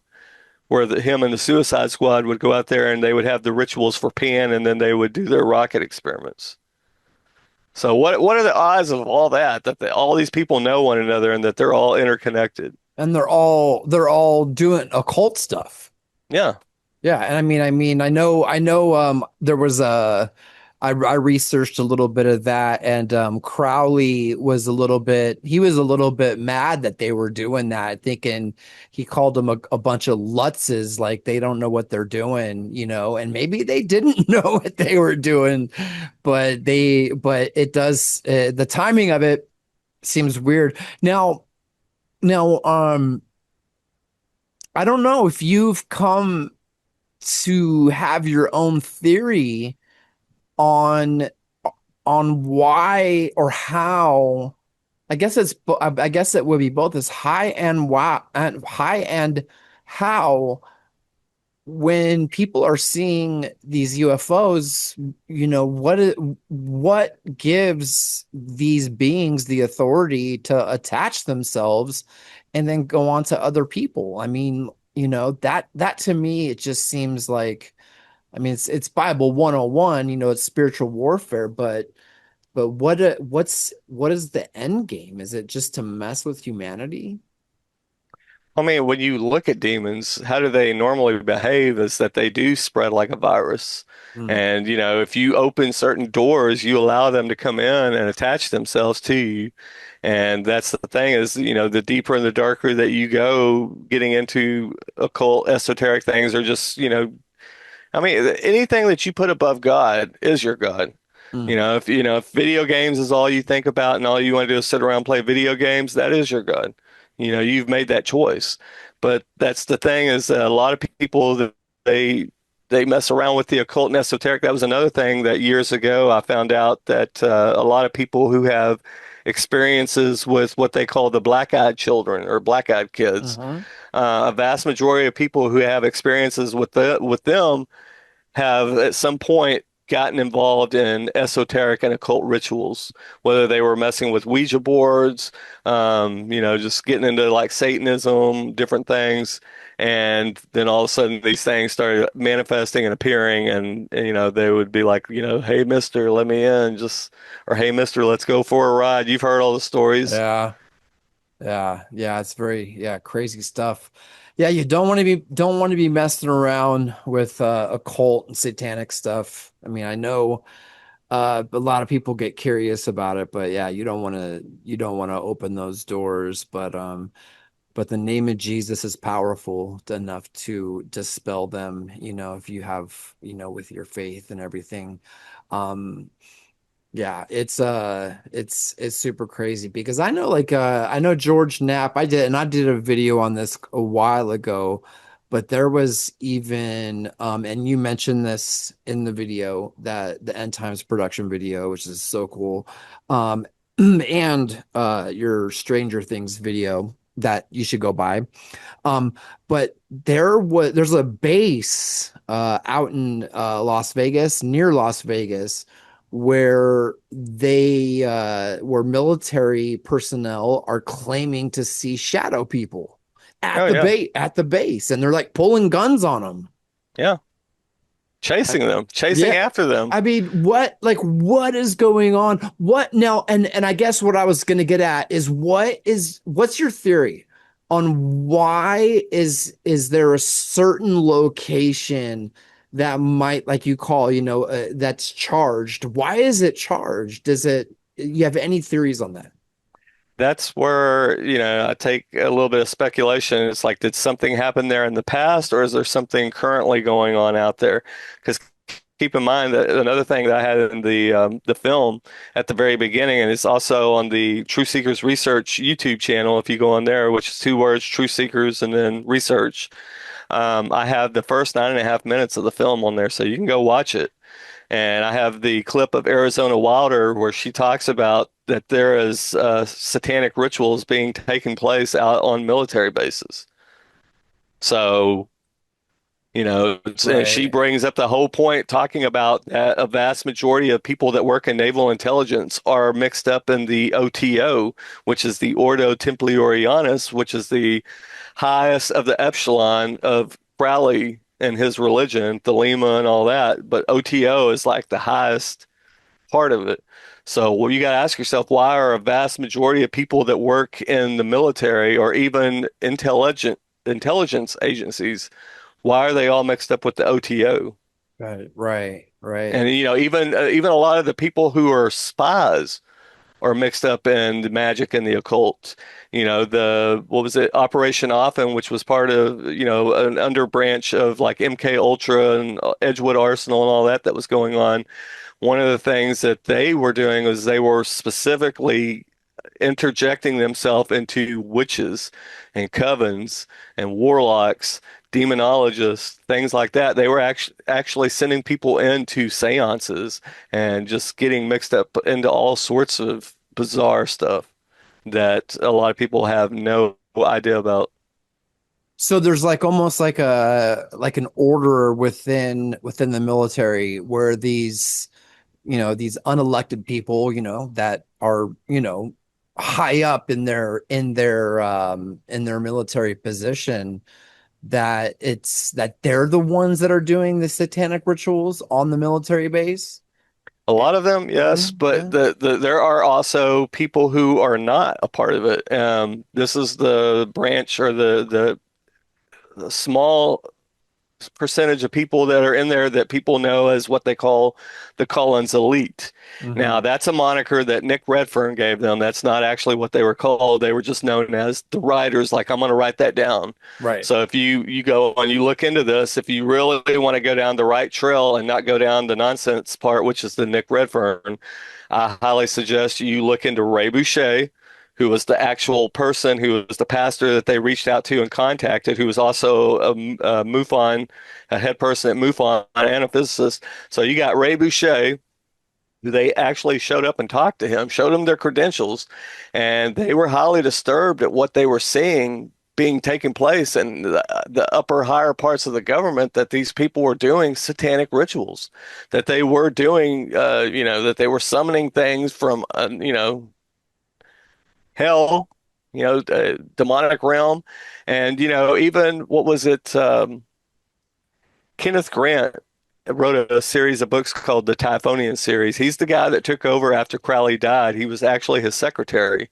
where him and the Suicide Squad would go out there and they would have the rituals for Pan, and then they would do their rocket experiments. So what are the odds of all that all these people know one another and that they're all interconnected? And they're all doing occult stuff. Yeah. Yeah, and I know, there was I researched a little bit of that, and Crowley he was a little bit mad that they were doing that, thinking he called them a bunch of lutzes, like they don't know what they're doing, and maybe they didn't know what they were doing, but it does, the timing of it seems weird. Now, I don't know if you've come to have your own theory on why or how. I guess it would be both as high and why and high and how, when people are seeing these UFOs, what gives these beings the authority to attach themselves and then go on to other people? I mean, that to me, it just seems like, I mean, it's Bible 101, it's spiritual warfare, but what is the end game? Is it just to mess with humanity? I mean, when you look at demons, how do they normally behave is that they do spread like a virus. Mm, And, if you open certain doors, you allow them to come in and attach themselves to you. And that's the thing is, the deeper and the darker that you go getting into occult, esoteric things, or just, I mean, anything that you put above God is your God. mm, If video games is all you think about and all you want to do is sit around and play video games, that is your God. You've made that choice. But that's the thing is that a lot of people that they mess around with the occult and esoteric. That was another thing that years ago I found out that a lot of people who have experiences with what they call the black-eyed children or black-eyed kids, uh-huh. a vast majority of people who have experiences with them have at some point gotten involved in esoteric and occult rituals, whether they were messing with Ouija boards, just getting into like Satanism, different things. And then all of a sudden these things started manifesting and appearing and they would be like, hey, mister, let me in, or hey, mister, let's go for a ride. You've heard all the stories. Yeah. Yeah, it's very, yeah, crazy stuff. Yeah, you don't want to be messing around with occult and satanic stuff. I mean, I know a lot of people get curious about it, but yeah, you don't want to open those doors, but the name of Jesus is powerful enough to dispel them, if you have, with your faith and everything. Um yeah, it's super crazy because I know George Knapp. I did a video on this a while ago, but there was even and you mentioned this in the video, that the End Times production video, which is so cool. Um and your Stranger Things video that you should go by. Um, but there's a base out in Las Vegas, near Las Vegas, where military personnel are claiming to see shadow people Oh yeah. at the base, and they're like pulling guns on them. Yeah. Chasing them, chasing Yeah. after them. I mean, what is going on? What now? And I guess what I was going to get at is what's your theory on why is there a certain location that might, like you call, that's charged? Why is it charged? You have any theories on that? That's where, I take a little bit of speculation. It's like, did something happen there in the past, or is there something currently going on out there? Because keep in mind that another thing that I had in the film at the very beginning, and it's also on the Truth Seekers Research YouTube channel. If you go on there, which is two words, Truth Seekers, and then research. I have the first 9.5 minutes of the film on there, so you can go watch it. And I have the clip of Arizona Wilder where she talks about that there is satanic rituals being taken place out on military bases. So, and she Right. brings up the whole point talking about that a vast majority of people that work in naval intelligence are mixed up in the OTO, which is the Ordo Templarianus, which is the highest of the echelon of Crowley and his religion, Thelema and all that. But OTO is like the highest part of it. So, well, you got to ask yourself, why are a vast majority of people that work in the military or even intelligence agencies, why are they all mixed up with the OTO? Right. Right. Right. And even a lot of the people who are spies are mixed up in the magic and the occult. The what was it, Operation Often, which was part of an under branch of like MK Ultra and Edgewood Arsenal and all that was going on. One of the things that they were doing was they were specifically interjecting themselves into witches and covens and warlocks, demonologists, things like that. They were actually sending people into seances and just getting mixed up into all sorts of bizarre stuff that a lot of people have no idea about. So there's like almost like an order within the military where these unelected people, that are, high up in their military position, that they're the ones that are doing the satanic rituals on the military base. A lot of them, yes, but Yeah. there are also people who are not a part of it. This is the branch or the small percentage of people that are in there that people know as what they call the Cullens Elite. Now, Hmm. that's a moniker that Nick Redfern gave them. That's not actually what they were called. They were just known as the Riders. Like, I'm going to write that down. Right. So if you go and you look into this, if you really want to go down the right trail and not go down the nonsense part, which is the Nick Redfern, I highly suggest you look into Ray Boucher, who was the actual person, who was the pastor that they reached out to and contacted, who was also a MUFON, a head person at MUFON and a physicist. So you got Ray Boucher, who they actually showed up and talked to him, showed him their credentials, and they were highly disturbed at what they were seeing being taking place in the upper higher parts of the government, that these people were doing satanic rituals, that they were doing, that they were summoning things from, hell, demonic realm. And, even what was it? Kenneth Grant wrote a series of books called the Typhonian series. He's the guy that took over after Crowley died. He was actually his secretary.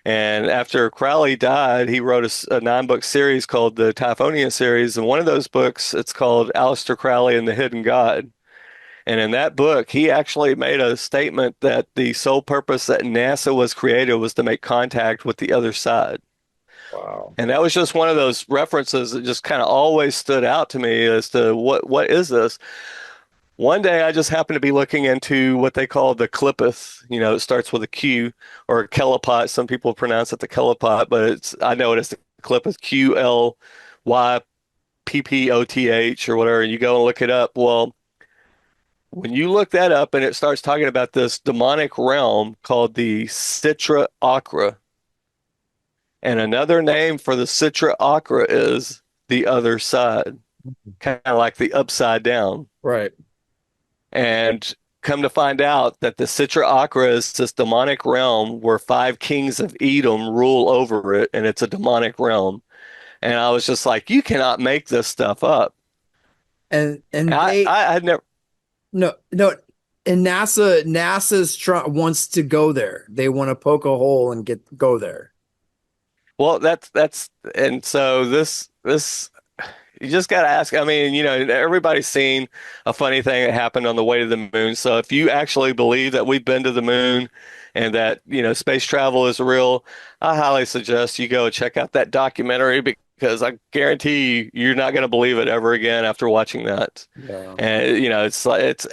And after Crowley died, he wrote a 9-book series called the Typhonian series. And one of those books, it's called Aleister Crowley and the Hidden God. And in that book, he actually made a statement that the sole purpose that NASA was created was to make contact with the other side. Wow. And that was just one of those references that just kind of always stood out to me as to what is this? One day I just happened to be looking into what they call the Clippeth. It starts with a Q, or Kelopot. Some people pronounce it the Kelopot, but I know it as the Clippeth, Qlyppoth or whatever. And you go and look it up. Well, when you look that up and it starts talking about this demonic realm called the Citra Aqua, and another name for the Citra Aqua is the other side, kind of like the upside down. Right. And come to find out that the Citra Aqua is this demonic realm where 5 kings of Edom rule over it, and it's a demonic realm. And I was just like, you cannot make this stuff up. And I, they I had never. no no and NASA's wants to go there. They want to poke a hole and go there. Well, that's and so this you just got to ask. I mean, everybody's seen a funny thing that happened on the way to the moon. So if you actually believe that we've been to the moon and that, space travel is real, I highly suggest you go check out that documentary, because I guarantee you're not going to believe it ever again after watching that. Yeah. And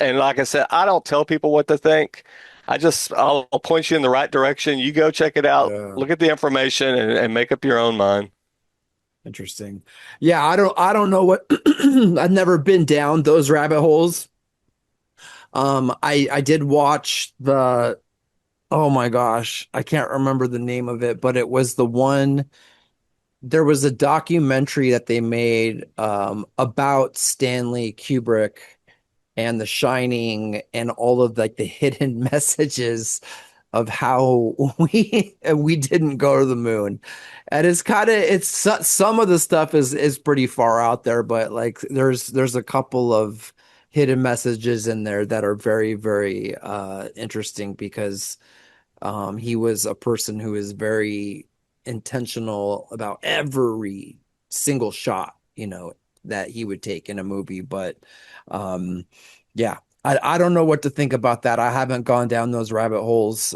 and like I said, I don't tell people what to think. I'll point you in the right direction. You go check it out, Yeah. look at the information, and make up your own mind. Interesting. Yeah, I don't know what I've never been down those rabbit holes. I did watch the oh my gosh, I can't remember the name of it, but it was the one there was a documentary that they made about Stanley Kubrick and The Shining and all of like the hidden messages of how we didn't go to the moon. And it's kind of some of the stuff is pretty far out there, but like there's a couple of hidden messages in there that are very interesting because he was a person who is very intentional about every single shot, that he would take in a movie. But yeah, I don't know what to think about that. I haven't gone down those rabbit holes.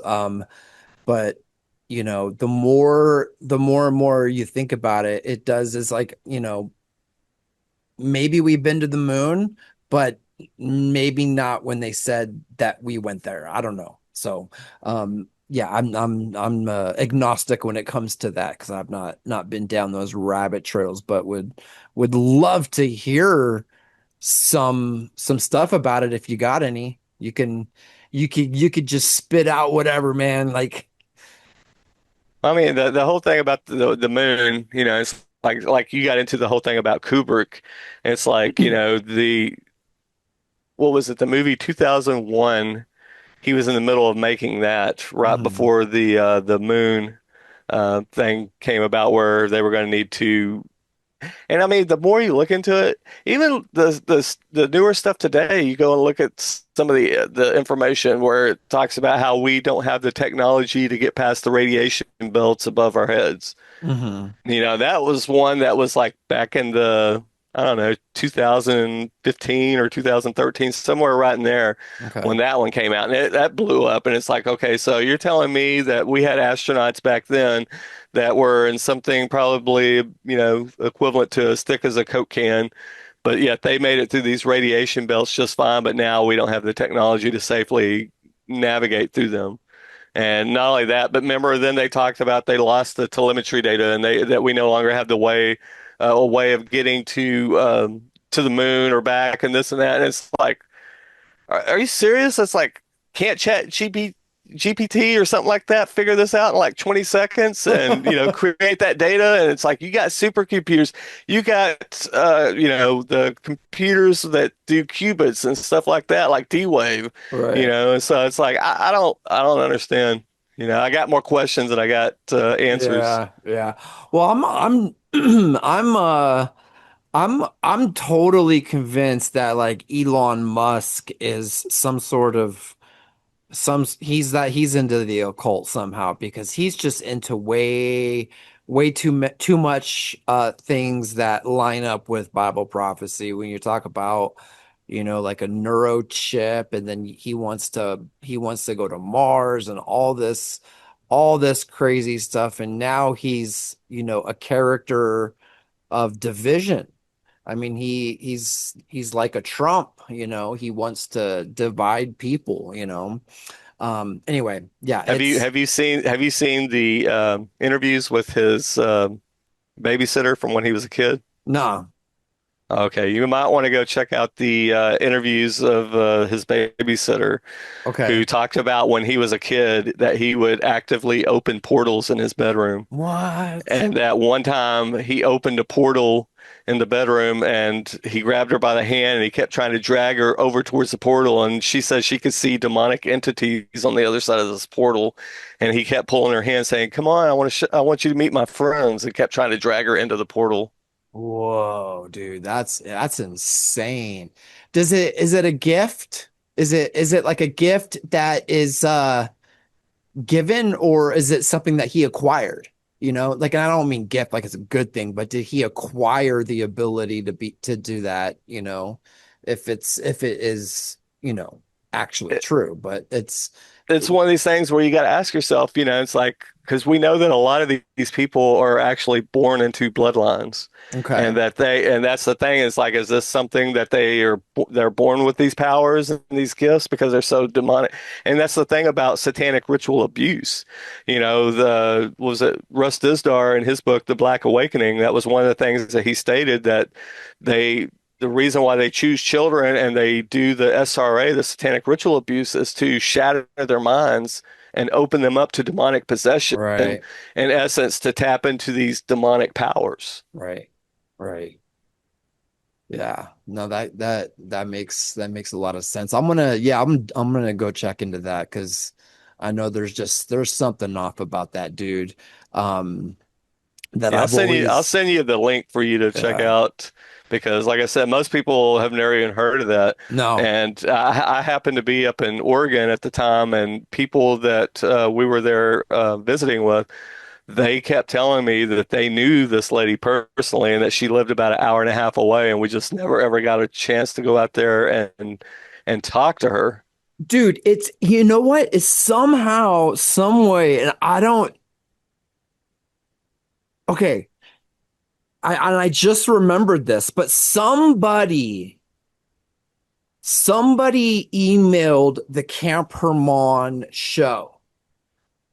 But the more and more you think about it, it does is like, maybe we've been to the moon, but maybe not when they said that we went there. I don't know. So, yeah, I'm agnostic when it comes to that because I've not been down those rabbit trails, but would love to hear some stuff about it if you got any. You could just spit out whatever, man. Like, I mean, the whole thing about the moon, it's like you got into the whole thing about Kubrick. And it's like, the what was it, the movie 2001? He was in the middle of making that right mhm, before the moon thing came about, where they were going to need to. And I mean, the more you look into it, even the newer stuff today, you go and look at some of the information where it talks about how we don't have the technology to get past the radiation belts above our heads. mhm. That was one that was like back in I don't know, 2015 or 2013, somewhere right in there Okay. when that one came out. And that blew up. And it's like, okay, so you're telling me that we had astronauts back then that were in something probably, equivalent to as thick as a Coke can, but yet they made it through these radiation belts just fine. But now we don't have the technology to safely navigate through them. And not only that, but remember, then they talked about they lost the telemetry data, and that we no longer have a way of getting to the moon or back, and this and that. And it's like, are you serious? It's like, can't GPT or something like that figure this out in like 20 seconds and create that data? And it's like you got supercomputers, you got the computers that do qubits and stuff like that, like D-Wave, Right. and so it's like I don't understand. I got more questions than I got answers. Yeah, yeah. Well, I'm totally convinced that like Elon Musk is some sort of he's into the occult somehow because he's just into way too much things that line up with Bible prophecy when you talk about like a neurochip, and then he wants to go to Mars and all this crazy stuff, and now he's a character of division. I mean, he's like a Trump, he wants to divide people. Anyway, yeah, Have you it's have you seen have you seen the interviews with his babysitter from when he was a kid? nah. Okay, you might want to go check out the interviews of his babysitter, who Okay. talked about when he was a kid that he would actively open portals in his bedroom. What? And that one time he opened a portal in the bedroom and he grabbed her by the hand and he kept trying to drag her over towards the portal. And she said she could see demonic entities on the other side of this portal. And he kept pulling her hand saying, "Come on, I want you to meet my friends," and kept trying to drag her into the portal. Whoa, dude, that's insane. Is it a gift? Is it like a gift that is given, or is it something that he acquired? Like, and I don't mean gift like it's a good thing, but did he acquire the ability to do that? If it is, actually It, true, but it's one of these things where you got to ask yourself, it's like, because we know that a lot of these people are actually born into bloodlines, Okay. and that's the thing is like, is this something that they're born with these powers and these gifts because they're so demonic? And that's the thing about satanic ritual abuse. Was it Russ Dizdar in his book, The Black Awakening? That was one of the things that he stated that they the reason why they choose children and they do the SRA, the satanic ritual abuse, is to shatter their minds and open them up to demonic possession, in Right. essence, to tap into these demonic powers. Right. Right. Yeah. No, that makes a lot of sense. I'm gonna go check into that because I know there's something off about that dude. Um, that Yeah, I've I'll always send you the link for you to check yeah. out because, like I said, most people have never even heard of that. No. And I happened to be up in Oregon at the time, and people that we were there visiting with, they kept telling me that they knew this lady personally and that she lived about an hour and a half away, and we just never ever got a chance to go out there and talk to her. Dude, it's you know what? It's somehow, some way, and I don't okay. I just remembered this, but somebody emailed the Camp Herman show.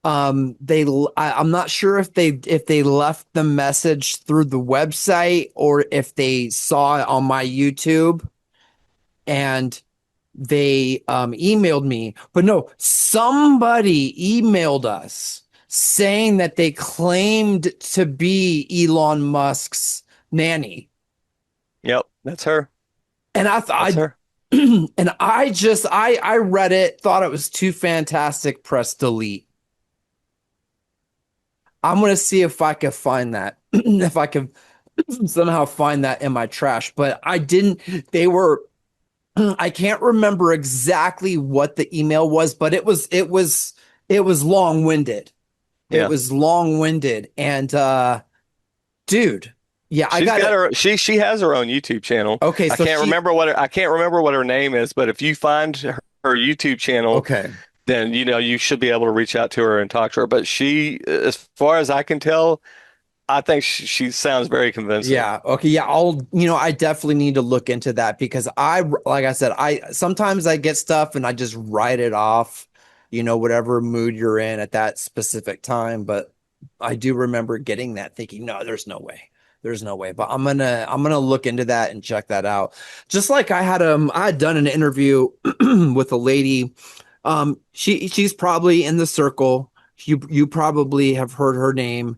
I'm not sure if they left the message through the website or if they saw it on my YouTube and they emailed me. But no, somebody emailed us saying that they claimed to be Elon Musk's nanny. Yep, that's her. And That's her. and I read it, thought it was too fantastic, press delete. I'm gonna see if I can find that. If I can somehow find that in my trash. But I didn't, they were I can't remember exactly what the email was, but it was long-winded. It Yeah. was long-winded. And dude, yeah, I She's got got it. she has her own YouTube channel. Okay, so she I can't remember what her name is, but if you find her YouTube channel, okay. then you should be able to reach out to her and talk to her. But she, as far as I can tell, I think she sounds very convincing. Yeah. Okay. Yeah. I definitely need to look into that because like I said, sometimes I get stuff and I just write it off, whatever mood you're in at that specific time. But I do remember getting that thinking, no, there's no way. There's no way. But I'm gonna look into that and check that out. Just like I had done an interview with a lady. She's probably in the circle. You probably have heard her name.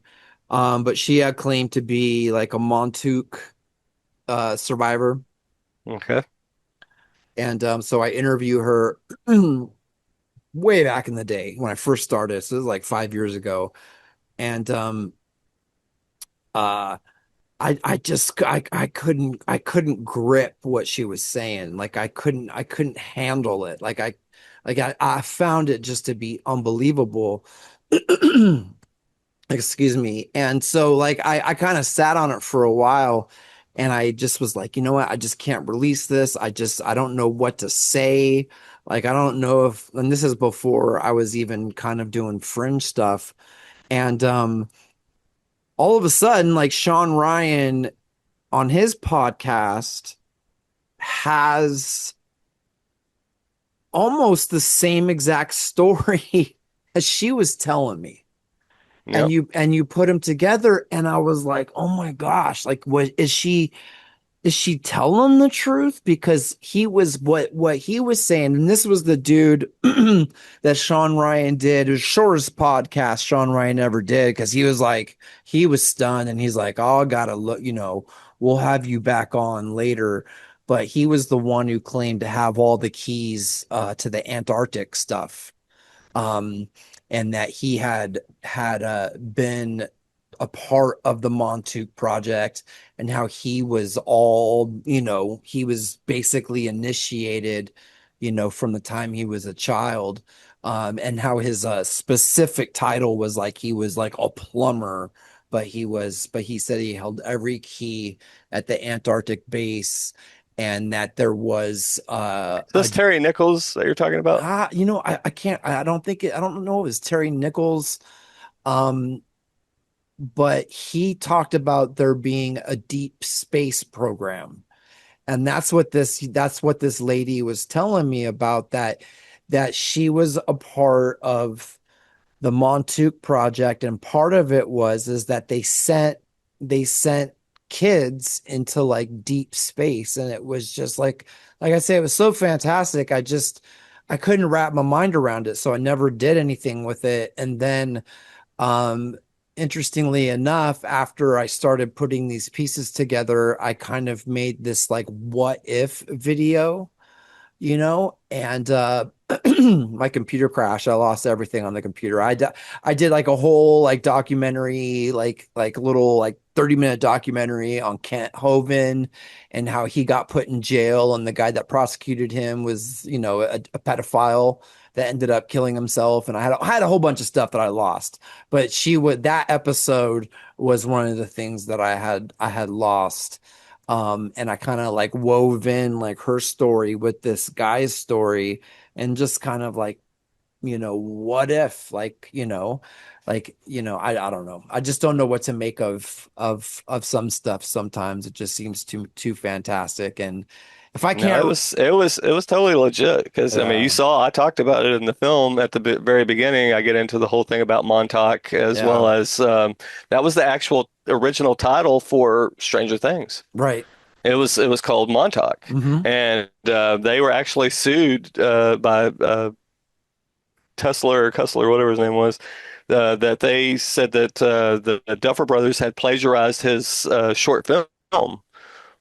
But she had claimed to be like a Montauk survivor. Okay. And so I interview her way back in the day when I first started. So it was like 5 years ago. And uh I couldn't grip what she was saying. Like I couldn't handle it. I found it just to be unbelievable. Excuse me. And so like I kind of sat on it for a while and I just was like, you know what? I just can't release this. I don't know what to say. Like I don't know if and this is before I was even kind of doing fringe stuff. And all of a sudden, like Sean Ryan on his podcast has almost the same exact story as she was telling me. and Yep. you and you put them together and I was like, oh my gosh, like what is she telling the truth? Because he was what he was saying, and this was the dude that Sean Ryan did, his shortest podcast Sean Ryan ever did, because he was stunned and he's like, oh, I gotta look, we'll have you back on later. But he was the one who claimed to have all the keys to the Antarctic stuff, um, and that he had been a part of the Montauk project, and how he was basically initiated, from the time he was a child, and how his specific title was like he was like a plumber, but he said he held every key at the Antarctic base, and that there was Is this Terry Nichols that you're talking about? I can't, I don't think it, I don't know if it was Terry Nichols, um, but he talked about there being a deep space program. And that's what this lady was telling me about, that she was a part of the Montauk project, and part of it was is that they sent kids into like deep space, and it was just like I say, it was so fantastic. I couldn't wrap my mind around it, so I never did anything with it. And then um interestingly enough, after I started putting these pieces together, I kind of made this like what if video, and my computer crashed. I lost everything on the computer. I did like a whole like documentary, like little like 30-minute documentary on Kent Hovind and how he got put in jail, and the guy that prosecuted him was, a pedophile that ended up killing himself. And I had a whole bunch of stuff that I lost. But that episode was one of the things that I had lost. And I kind of like wove in like her story with this guy's story, and just kind of like, what if, I don't know. I just don't know what to make of some stuff. Sometimes it just seems too fantastic. And if I No, can't, it was totally legit because I mean yeah, I talked about it in the film at the very beginning. I get into the whole thing about Montauk as yeah, well as that was the actual original title for Stranger Things. right. It was called Montauk, Hmm. and they were actually sued by Tesla or Cussler, whatever his name was. That they said that the Duffer Brothers had plagiarized his short film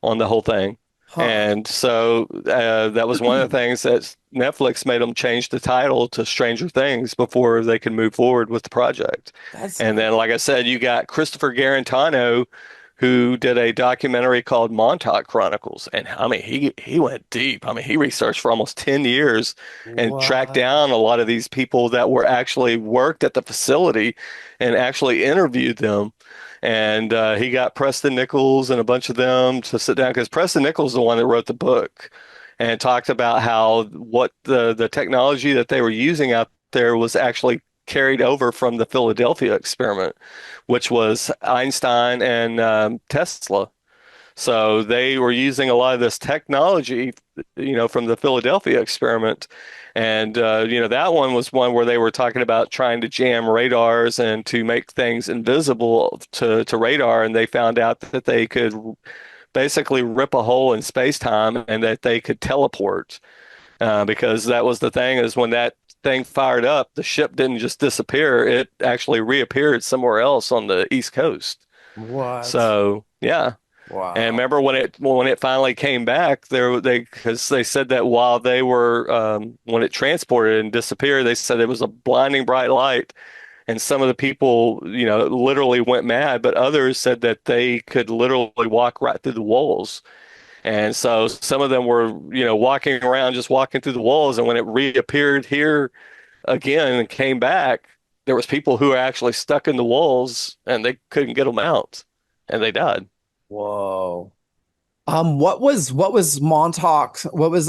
on the whole thing. Huh. And so that was one of the things that Netflix made them change the title to Stranger Things before they could move forward with the project. That's And then, like I said, you got Christopher Garantano, who did a documentary called Montauk Chronicles. And I mean, he went deep. I mean, he researched for almost 10 years and tracked what? down a lot of these people that were actually worked at the facility and actually interviewed them. And he got Preston Nichols and a bunch of them to sit down because Preston Nichols is the one that wrote the book and talked about how what the technology that they were using out there was actually carried over from the Philadelphia experiment, which was Einstein and Tesla. So they were using a lot of this technology, from the Philadelphia experiment. And, that one was one where they were talking about trying to jam radars and to make things invisible to radar. And they found out that they could basically rip a hole in space-time and that they could teleport. Because that was the thing is when that thing fired up, the ship didn't just disappear. It actually reappeared somewhere else on the East Coast. What? So, yeah. And Wow. remember when it finally came back, because they said that while they were when it transported and disappeared, they said it was a blinding bright light, and some of the people, literally went mad, but others said that they could literally walk right through the walls. And so some of them were, walking around, just walking through the walls, and when it reappeared here again and came back, there was people who were actually stuck in the walls and they couldn't get them out, and they died. Whoa. What was Montauk's what was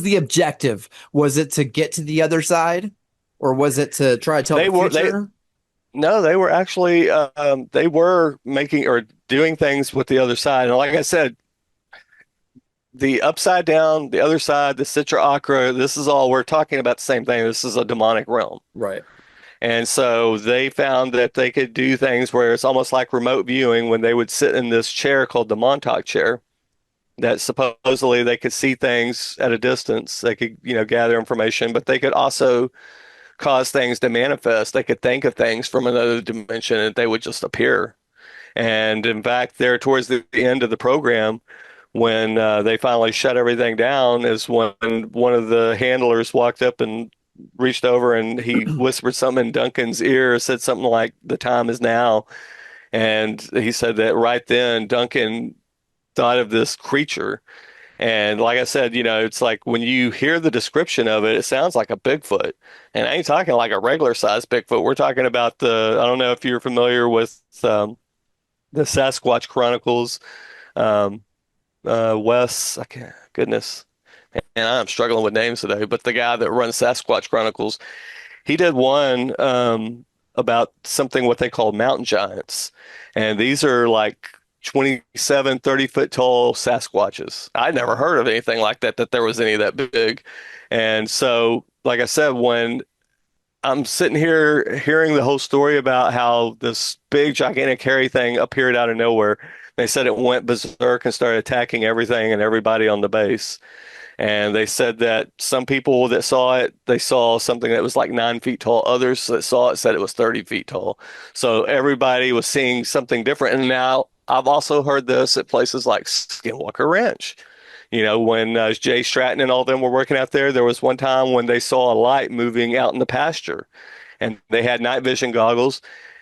the objective? Was it to get to the other side, or was it to try to tell the They were they future? No, they were actually they were making or doing things with the other side. And like I said, the upside down, the other side, the Citra Aqua, this is all we're talking about the same thing. This is a demonic realm. Right. And so they found that they could do things where it's almost like remote viewing when they would sit in this chair called the Montauk chair that supposedly they could see things at a distance. They could, gather information, but they could also cause things to manifest. They could think of things from another dimension and they would just appear. And in fact, there towards the end of the program, when they finally shut everything down, is when one of the handlers walked up and reached over and he whispered something in Duncan's ear, said something like, "The time is now." And he said that right then, Duncan thought of this creature. And like I said, it's like when you hear the description of it, it sounds like a Bigfoot. And I ain't talking like a regular sized Bigfoot. We're talking about I don't know if you're familiar with the Sasquatch Chronicles. Um, Wes, I can't, goodness, and I'm struggling with names today, but the guy that runs Sasquatch Chronicles, he did one about something what they call mountain giants. And these are like 27, 30-foot tall Sasquatches. I never Wow. heard of anything like that, that there was any that big. And so, like I said, when I'm sitting here hearing the whole story about how this big, gigantic, hairy thing appeared out of nowhere, they said it went berserk and started attacking everything and everybody on the base. And they said that some people that saw it, they saw something that was like 9 feet tall. Others that saw it said it was 30 feet tall. So everybody was seeing something different. And now I've also heard this at places like Skinwalker Ranch. When Jay Stratton and all them were working out there, there was one time when they saw a light moving out in the pasture, and they had night vision goggles,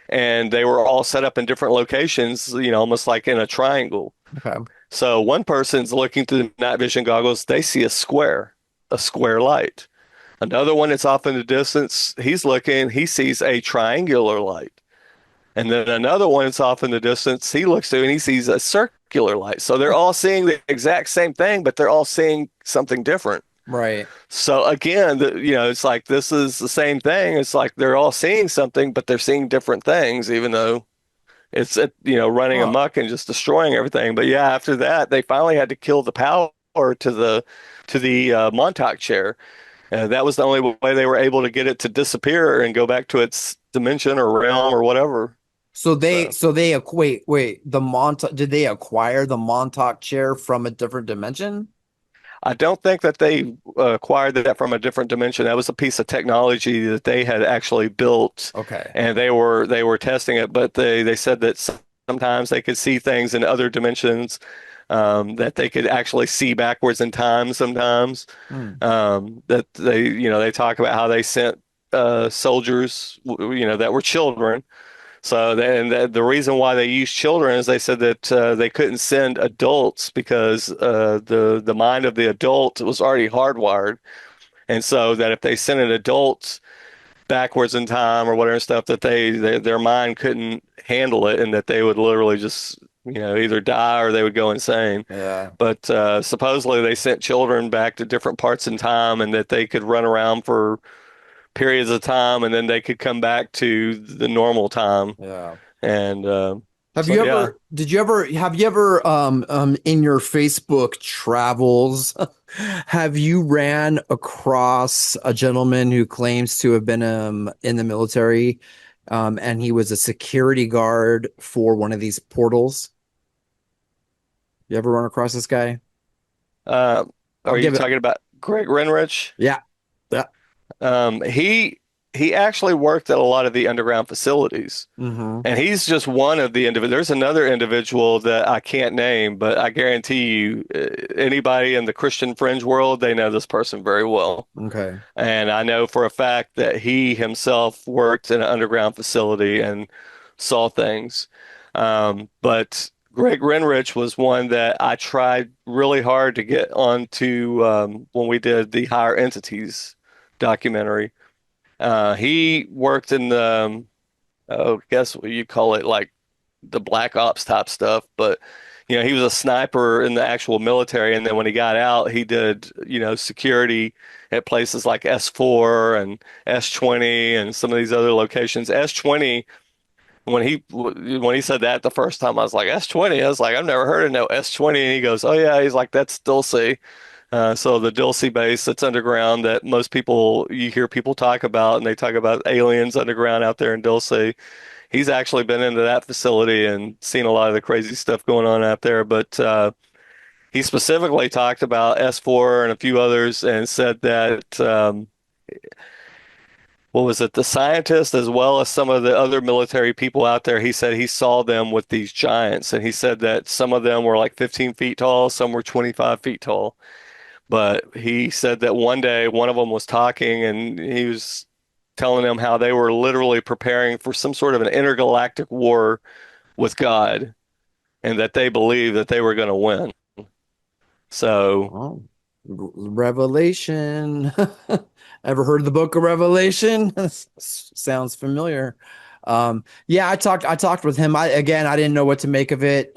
and they were all set up in different locations, almost like in a triangle. Okay. So one person's looking through the night vision goggles, they see a square light. Another one is off in the distance, he's looking, he sees a triangular light. And then another one is off in the distance, he looks through and he sees a circular light. So they're all seeing the exact same thing, but they're all seeing something different. Right. So again, it's like this is the same thing. It's like they're all seeing something, but they're seeing different things, even though it's running Huh. amok and just destroying everything. But yeah, after that, they finally had to kill the power to the Montauk chair. That was the only way they were able to get it to disappear and go back to its dimension or realm or whatever. So Wait, the Montauk, did they acquire the Montauk chair from a different dimension? I don't think that they acquired that from a different dimension. That was a piece of technology that they had actually built, Okay. and they were testing it. But they said that sometimes they could see things in other dimensions, that they could actually see backwards in time sometimes. Hmm. That they talk about how they sent soldiers, that were children. So then the reason why they used children is they said that they couldn't send adults because the mind of the adult was already hardwired, and so that if they sent an adult backwards in time or whatever stuff, that their mind couldn't handle it, and that they would literally just either die or they would go insane. Yeah. But supposedly they sent children back to different parts in time, and that they could run around for periods of time, and then they could come back to the normal time. Yeah. And Have so you yeah, ever, have you ever, in your Facebook travels, have you ran across a gentleman who claims to have been, in the military, and he was a security guard for one of these portals? You ever run across this guy? uh, I'll are you give it, talking about Greg Renrich? yeah. Yeah. He actually worked at a lot of the underground facilities, Mm-hmm. and he's just one of the individuals. There's another individual that I can't name, but I guarantee you, anybody in the Christian fringe world, they know this person very well. Okay. And I know for a fact that he himself worked in an underground facility and saw things. But Greg Renrich was one that I tried really hard to get onto when we did the Higher Entities documentary. He worked in the, oh, guess what you call it, like the black ops type stuff. But he was a sniper in the actual military, and then when he got out, he did security at places like S4 and S20 and some of these other locations. S20, when he said that the first time, I was like S20. I was like, I've never heard of no S20, and he goes, oh yeah, he's like, that's Dulce. So the Dulce base that's underground, that most people, you hear people talk about, and they talk about aliens underground out there in Dulce. He's actually been into that facility and seen a lot of the crazy stuff going on out there. But he specifically talked about S4 and a few others, and said that what was it, the scientists as well as some of the other military people out there, he said he saw them with these giants, and he said that some of them were like 15 feet tall, some were 25 feet tall. But he said that one day one of them was talking, and he was telling them how they were literally preparing for some sort of an intergalactic war with God, and that they believed that they were going to win. So, Oh, Revelation. Ever heard of the book of Revelation? Sounds familiar. Yeah, I talked with him. I didn't know what to make of it.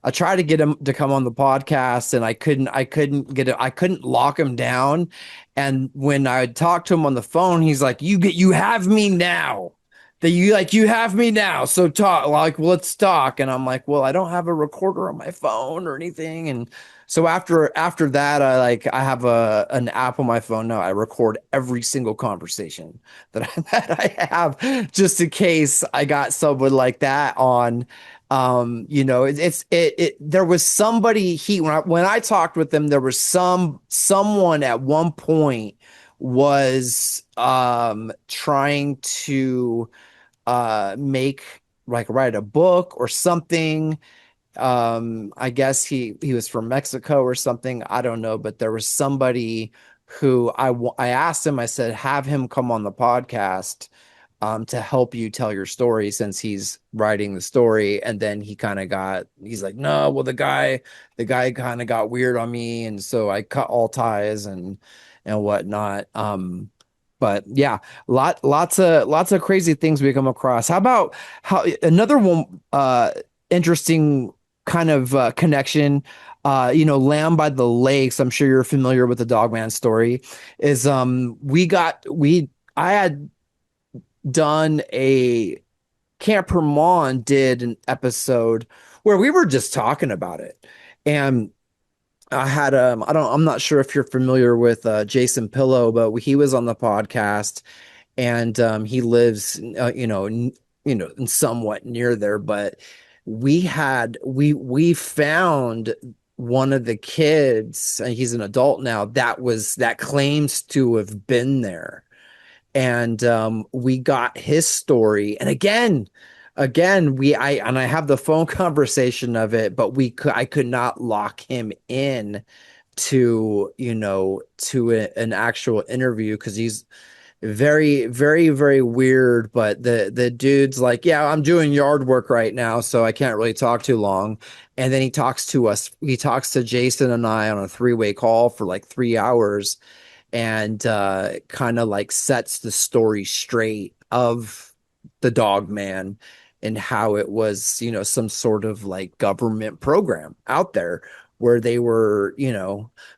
I tried to get him to come on the podcast and I couldn't lock him down. And when I talked to him on the phone, he's like, you have me now. You have me now. So talk, like, well, let's talk. And I'm like, well, I don't have a recorder on my phone or anything. And so after that, I have an app on my phone now. I record every single conversation that I have just in case I got someone like that on. There was somebody when I talked with them, there was someone at one point was trying to make, like, write a book or something. I guess he was from Mexico or something. I don't know, but there was somebody who I asked him. I said, have him come on the podcast to help you tell your story since he's writing the story. And then he's like, no, well, the guy kind of got weird on me, and so I cut all ties and whatnot. But yeah, lots of crazy things we come across. How another one interesting kind of connection, Lamb by the Lakes. I'm sure you're familiar with the Dogman story. Is we I had done a Camp Hermon did an episode where we were just talking about it. And I'm not sure if you're familiar with Jason Pillow, but he was on the podcast, and he lives somewhat near there. But we found one of the kids, and he's an adult now, that claims to have been there. And we got his story. And again, I have the phone conversation of it, but I could not lock him in to an actual interview because he's very, very, very weird. But the dude's like, yeah, I'm doing yard work right now, so I can't really talk too long. And then he talks to Jason and I on a three-way call for like 3 hours, and kind of like sets the story straight of the Dog Man and how it was, some sort of like government program out there where they were,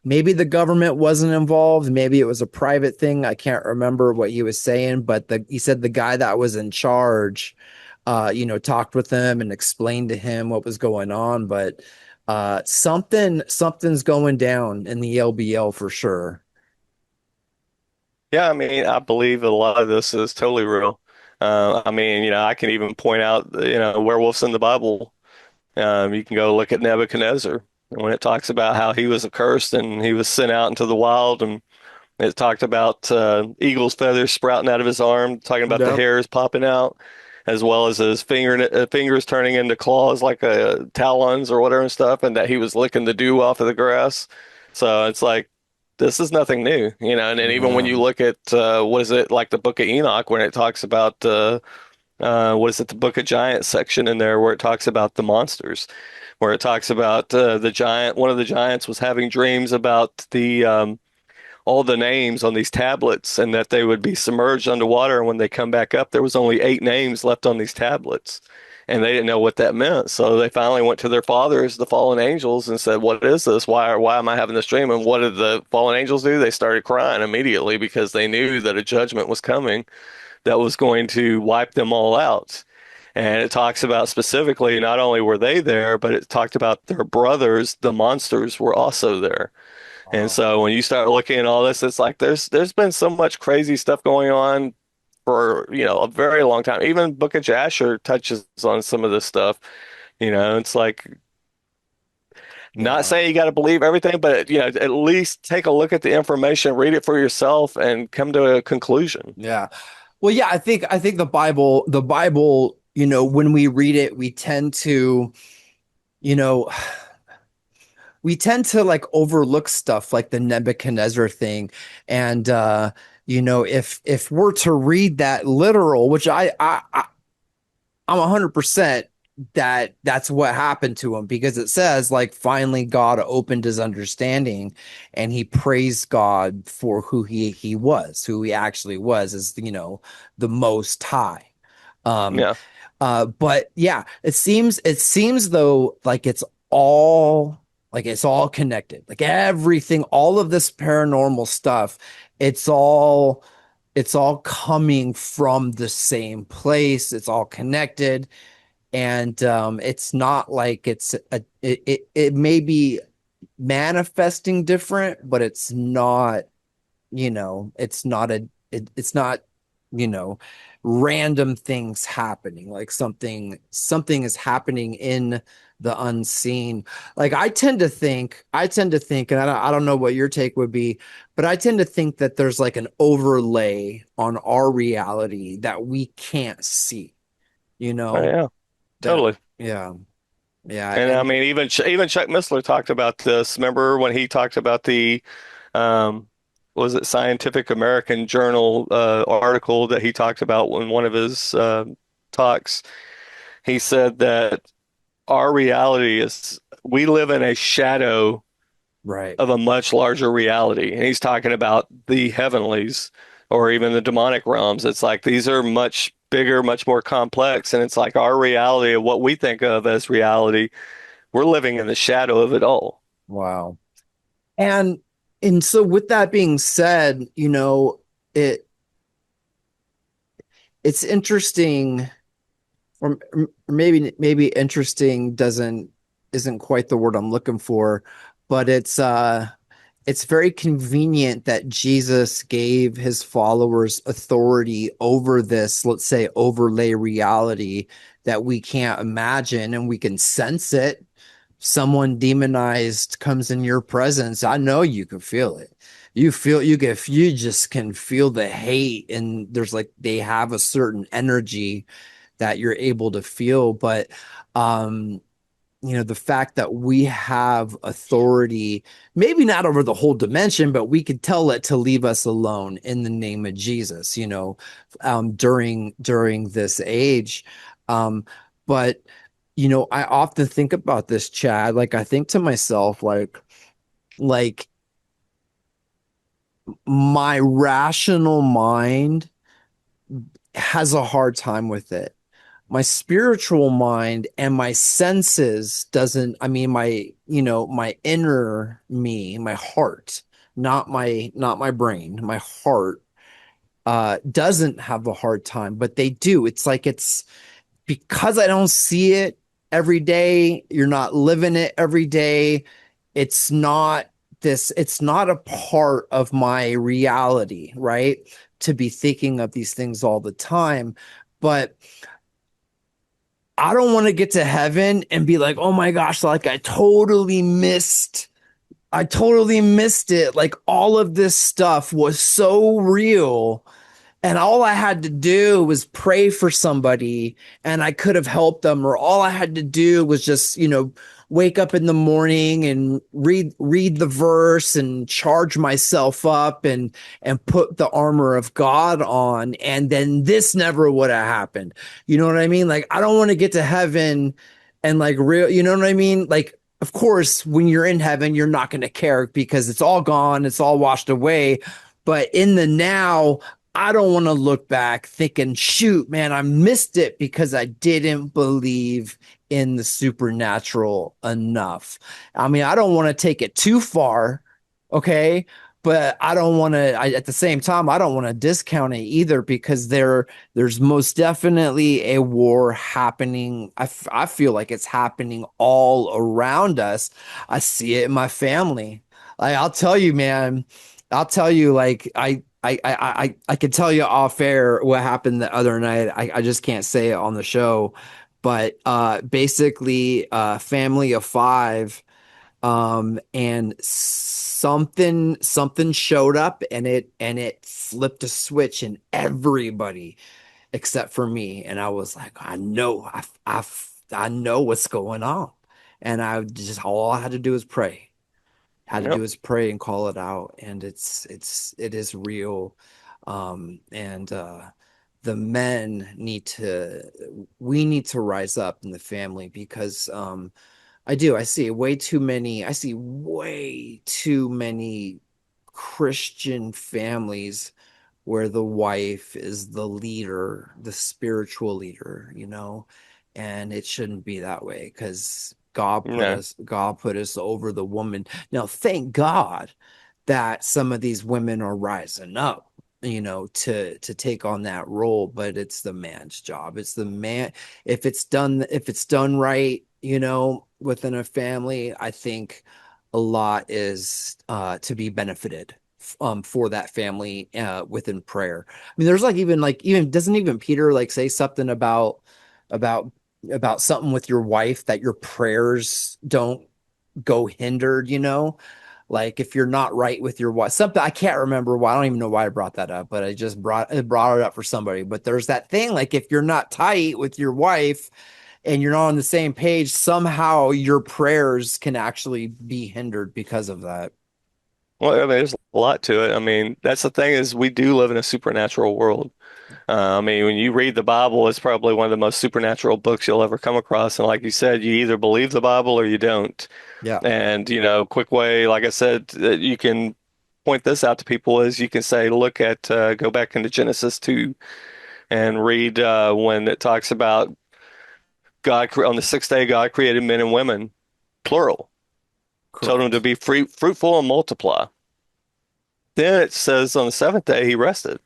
maybe the government wasn't involved, maybe it was a private thing. I can't remember what he was saying, but he said the guy that was in charge, talked with him and explained to him what was going on. But something's going down in the LBL for sure. Yeah, I mean, I believe a lot of this is totally real. I mean, I can even point out, werewolves in the Bible. You can go look at Nebuchadnezzar when it talks about how he was accursed and he was sent out into the wild, and it talked about eagle's feathers sprouting out of his arm, talking about the Yep. hairs popping out, as well as his fingers turning into claws like talons or whatever and stuff, and that he was licking the dew off of the grass. So it's like this is nothing new, And then even when Yeah. you look at what is it like the Book of Enoch when it talks about what is it, the Book of Giants section in there where it talks about the monsters, where it talks about the giant. One of the giants was having dreams about the all the names on these tablets and that they would be submerged underwater. And when they come back up, there was only 8 names left on these tablets. And they didn't know what that meant. So they finally went to their fathers, the fallen angels, and said, what is this? Why am I having this dream? And what did the fallen angels do? They started crying immediately because they knew that a judgment was coming that was going to wipe them all out. And it talks about specifically, not only were they there, but it talked about their brothers, the monsters, were also there. And Wow. so when you start looking at all this, it's like there's been so much crazy stuff going on for, a very long time. Even Book of Jasher touches on some of this stuff. It's like not Yeah. saying you got to believe everything, but at least take a look at the information, read it for yourself, and come to a conclusion. Yeah. Well, yeah, I think the Bible, when we read it, you know, we tend to like overlook stuff like the Nebuchadnezzar thing. And if we're to read that literal, which I'm 100% that's what happened to him, because it says, like, finally God opened his understanding and he praised God for who he actually was, as the most high. Um, Yeah. but yeah, it seems though all like it's all connected. Like everything, all of this paranormal stuff, it's all it's all coming from the same place. It's all connected, and it's not like it may be manifesting different, but it's not, it's not, you know, random things happening. Like something is happening in the unseen. Like I tend to think, and I don't know what your take would be, but I tend to think that there's like an overlay on our reality that we can't see, you Oh, know, yeah. that, Totally. yeah, yeah. And I And mean, even Chuck Missler talked about this. Remember when he talked about the um, was it Scientific American Journal article that he talked about in one of his talks? He said that our reality is we live in a shadow right. of a much larger reality. And he's talking about the heavenlies or even the demonic realms. It's like these are much bigger, much more complex. And it's like our reality of what we think of as reality, we're living in the shadow of it all. Wow. And and so with that being said, it it's interesting, or maybe interesting doesn't isn't quite the word I'm looking for, but it's very convenient that Jesus gave his followers authority over this, let's say, overlay reality that we can't imagine, and we can sense it. Someone demonized comes in your presence, I know you can feel it. You just can feel the hate, and there's like they have a certain energy that you're able to feel. But um the fact that we have authority, maybe not over the whole dimension, but we could tell it to leave us alone in the name of Jesus, during this age. But I often think about this, Chad. Like I think to myself, like my rational mind has a hard time with it. My spiritual mind and my senses doesn't, I mean, my inner me, my heart, not my brain, my heart doesn't have a hard time, but they do. It's like it's because I don't see it every day. You're not living it every day. It's not a part of my reality, right? To be thinking of these things all the time. But I don't want to get to heaven and be like, oh my gosh, like I totally missed it. Like all of this stuff was so real. And all I had to do was pray for somebody and I could have helped them, or all I had to do was just, wake up in the morning and read the verse and charge myself up and put the armor of God on, and then this never would have happened. You know what I mean? Like I don't want to get to heaven and like real, you know what I mean? Like of course, when you're in heaven, you're not going to care because it's all gone, it's all washed away. But in the now, I don't want to look back thinking, shoot, man, I missed it because I didn't believe in the supernatural enough. I mean, I don't want to take it too far, okay? But I don't want to, at the same time, I don't want to discount it either because there's most definitely a war happening. I feel like it's happening all around us. I see it in my family. Like, I'll tell you, man, I'll tell you, like, I could tell you off air what happened the other night. I just can't say it on the show, but basically, family of five, and something showed up, and it flipped a switch in everybody except for me, and I was like, I know what's going on, and I just all I had to do was pray. Had to Yep. do is pray and call it out, and it is real. And the men need to we need to rise up in the family because I see way too many Christian families where the wife is the leader, the spiritual leader, and it shouldn't be that way because No. God put us over the woman. Now, thank God that some of these women are rising up, to take on that role, but it's the man's job. It's the man. If it's done right, within a family, I think a lot is to be benefited for that family within prayer. I mean, there's even doesn't even Peter like say something about about something with your wife that your prayers don't go hindered, like if you're not right with your wife, something I can't remember why. I don't even know why I brought that up, but I just brought it up for somebody. But there's that thing, like if you're not tight with your wife and you're not on the same page, somehow your prayers can actually be hindered because of that. Well, I mean, there's a lot to it. I mean, that's the thing is we do live in a supernatural world. I mean, when you read the Bible, it's probably one of the most supernatural books you'll ever come across. And like you said, you either believe the Bible or you don't. Yeah, And, quick way, like I said, that you can point this out to people is you can say, look at, go back into Genesis 2 and read when it talks about on the sixth day, God created men and women, plural, told them to correct. be fruitful and multiply. Then it says on the seventh day, he rested.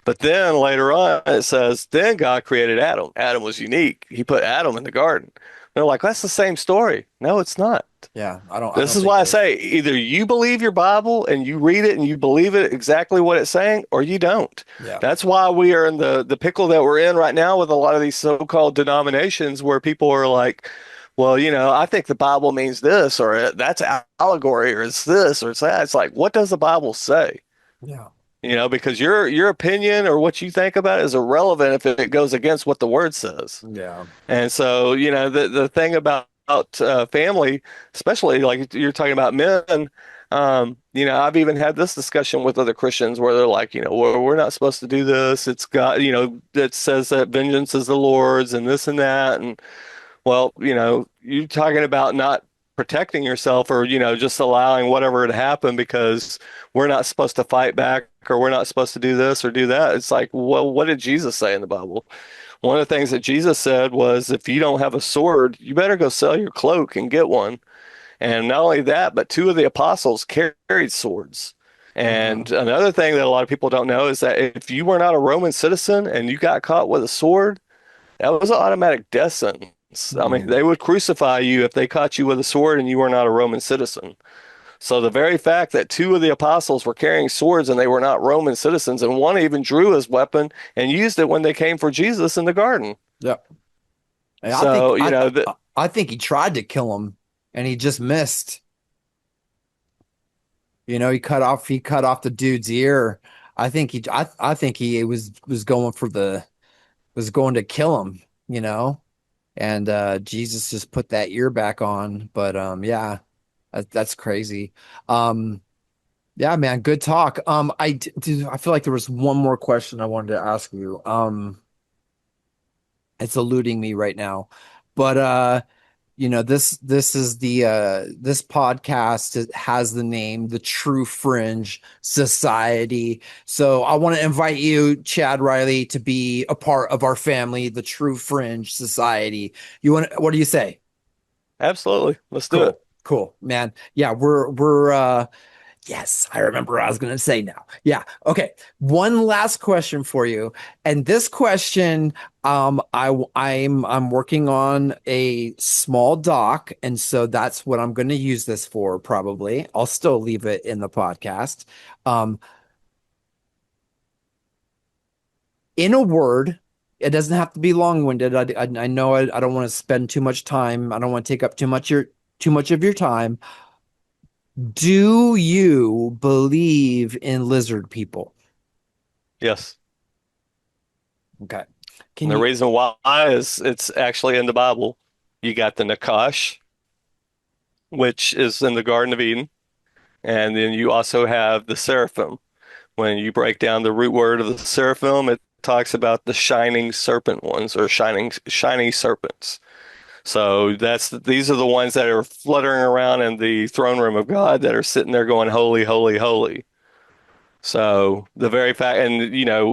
But then later on, it says, then God created Adam. Adam was unique. He put Adam in the garden. They're like, that's the same story. No, it's not. Yeah, I This don't is think why I it is. say either you believe your Bible and you read it and you believe it exactly what it's saying, or you don't. Yeah, That's why we are in the pickle that we're in right now with a lot of these so-called denominations where people are like, well, I think the Bible means this, or that's allegory, or it's this, or it's that. It's like, what does the Bible say? yeah, Because your opinion or what you think about it is irrelevant if it goes against what the word says. yeah. And so, the thing about family, especially like you're talking about men, I've even had this discussion with other Christians where they're like, we're not supposed to do this. It's God, that says that vengeance is the Lord's and this and that. And well, you're talking about not protecting yourself or, just allowing whatever to happen because we're not supposed to fight back or we're not supposed to do this or do that. It's like, well, what did Jesus say in the Bible? One of the things that Jesus said was, if you don't have a sword, you better go sell your cloak and get one. And not only that, but two of the apostles carried swords. Uh-huh. And another thing that a lot of people don't know is that if you were not a Roman citizen and you got caught with a sword, that was an automatic death sentence. I mean, Hmm. they would crucify you if they caught you with a sword and you were not a Roman citizen. So the very fact that two of the apostles were carrying swords and they were not Roman citizens, and one even drew his weapon and used it when they came for Jesus in the garden. Yeah. And I think So, I think he tried to kill him and he just missed. He cut off the dude's ear. I think he was going to kill him, you know, and Jesus just put that ear back on. But yeah, that's crazy. Um, yeah, man, good talk. I feel like there was one more question I wanted to ask you. It's eluding me right now, but this is this podcast has the name the True Fringe Society. So I want to invite you, Chad Riley, to be a part of our family, the True Fringe Society. What do you say? absolutely. Let's do it. Cool, cool, man. Yeah, we're yes, I remember what I was going to say now. Yeah. Okay. One last question for you. And this question, I'm working on a small doc, and so that's what I'm going to use this for probably. I'll still leave it in the podcast. Um, in a word, it doesn't have to be long-winded. I know I don't want to spend too much time. I don't want to take up too much of your time. Do you believe in lizard people? Yes. Okay. And Can the you? reason why is it's actually in the Bible. You got the Nakash, which is in the Garden of Eden, and then you also have the seraphim. When you break down the root word of the seraphim, it talks about the shining serpent ones or shiny serpents. So these are the ones that are fluttering around in the throne room of God that are sitting there going, holy, holy, holy. So the very fact, and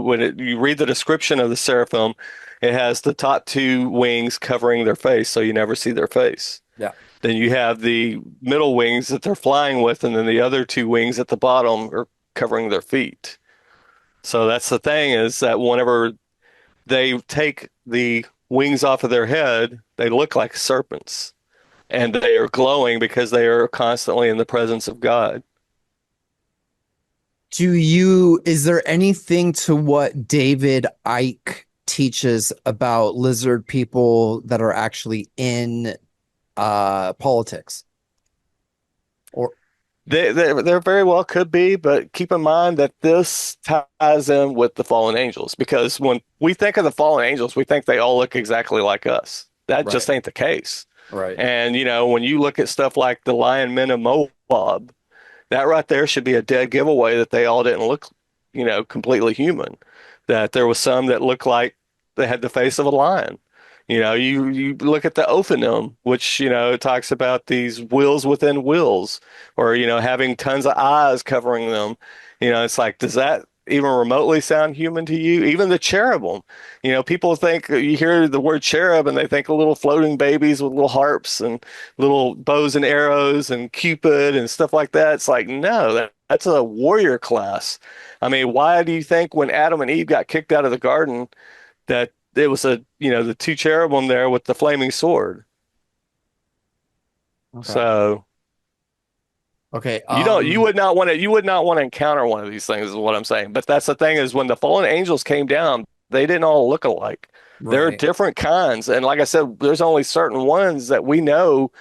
when you read the description of the seraphim, it has the top two wings covering their face, so you never see their face. Yeah. Then you have the middle wings that they're flying with, and then the other two wings at the bottom are covering their feet. So that's the thing is that whenever they take the wings off of their head, they look like serpents, and they are glowing because they are constantly in the presence of God. Is there anything to what David Icke teaches about lizard people that are actually in politics? Or There very well could be, but keep in mind that this ties in with the fallen angels because when we think of the fallen angels, we think they all look exactly like us. That just right, ain't the case. right. And when you look at stuff like the Lion Men of Moab, that right there should be a dead giveaway that they all didn't look, completely human. That there was some that looked like they had the face of a lion. You look at the Ophanim, which, talks about these wheels within wheels, or, having tons of eyes covering them. It's like, does that even remotely sound human to you? Even the cherubim, people think you hear the word cherub and they think of little floating babies with little harps and little bows and arrows and Cupid and stuff like that. It's like, no, that's a warrior class. I mean, why do you think when Adam and Eve got kicked out of the garden, that it was the two cherubim there with the flaming sword. Okay. So Okay. you would not want to encounter one of these things is what I'm saying. But that's the thing is when the fallen angels came down, they didn't all look alike. There are Right. different kinds. And like I said, there's only certain ones that we know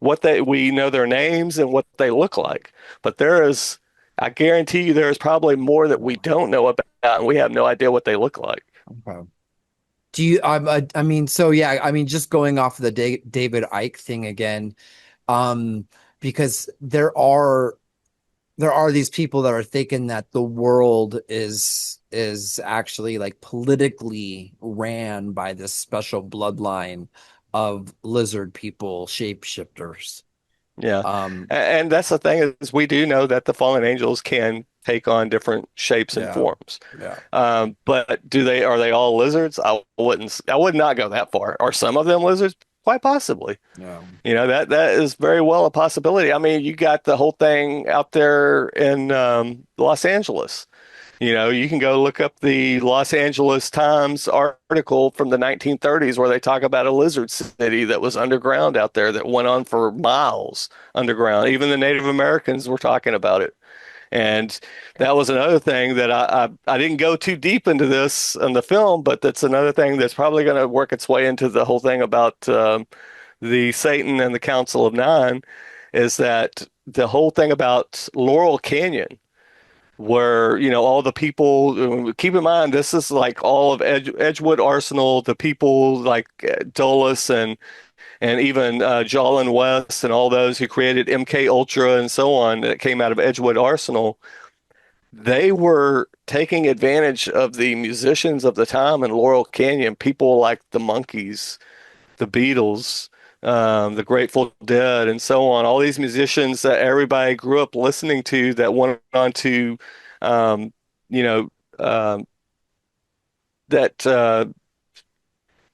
their names and what they look like. But I guarantee you there's probably more that we don't know about and we have no idea what they look like. Okay. Do you, I mean, so yeah, I mean, just going off of the David Icke thing again, um, because there are these people that are thinking that the world is actually like politically ran by this special bloodline of lizard people, shapeshifters. Yeah. Um, And that's the thing is we do know that the fallen angels can take on different shapes and yeah, forms. yeah, But are they all lizards? I would not go that far. Are some of them lizards? Quite possibly. yeah. That is very well a possibility. I mean, you got the whole thing out there in Los Angeles. You can go look up the Los Angeles Times article from the 1930s where they talk about a lizard city that was underground out there that went on for miles underground. Even the Native Americans were talking about it. And that was another thing that I didn't go too deep into this in the film, but that's another thing that's probably going to work its way into the whole thing about the Satan and the Council of Nine is that the whole thing about Laurel Canyon where all the people keep in mind this is like all of Edgewood Arsenal, the people like Dulles and even Jolin West and all those who created MK Ultra and so on that came out of Edgewood Arsenal. They were taking advantage of the musicians of the time in Laurel Canyon, people like the Monkees, the Beatles, the Grateful Dead, and so on. All these musicians that everybody grew up listening to that went on to, um, you know, um, that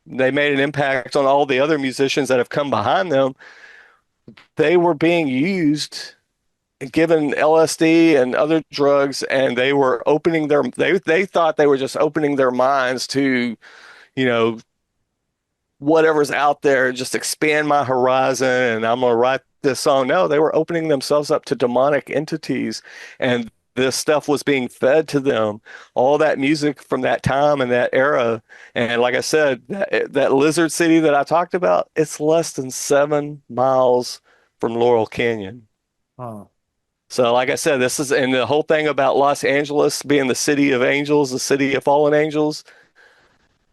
they made an impact on all the other musicians that have come behind them. They were being used, given LSD and other drugs, and they were they thought they were just opening their minds to, you know, whatever's out there, just expand my horizon and I'm gonna write this song. No, they were opening themselves up to demonic entities and this stuff was being fed to them. All that music from that time and that era. And like I said, that lizard city that I talked about, it's less than 7 miles from Laurel Canyon. Oh, So, like I said, this is and the whole thing about Los Angeles being the city of angels, the city of fallen angels.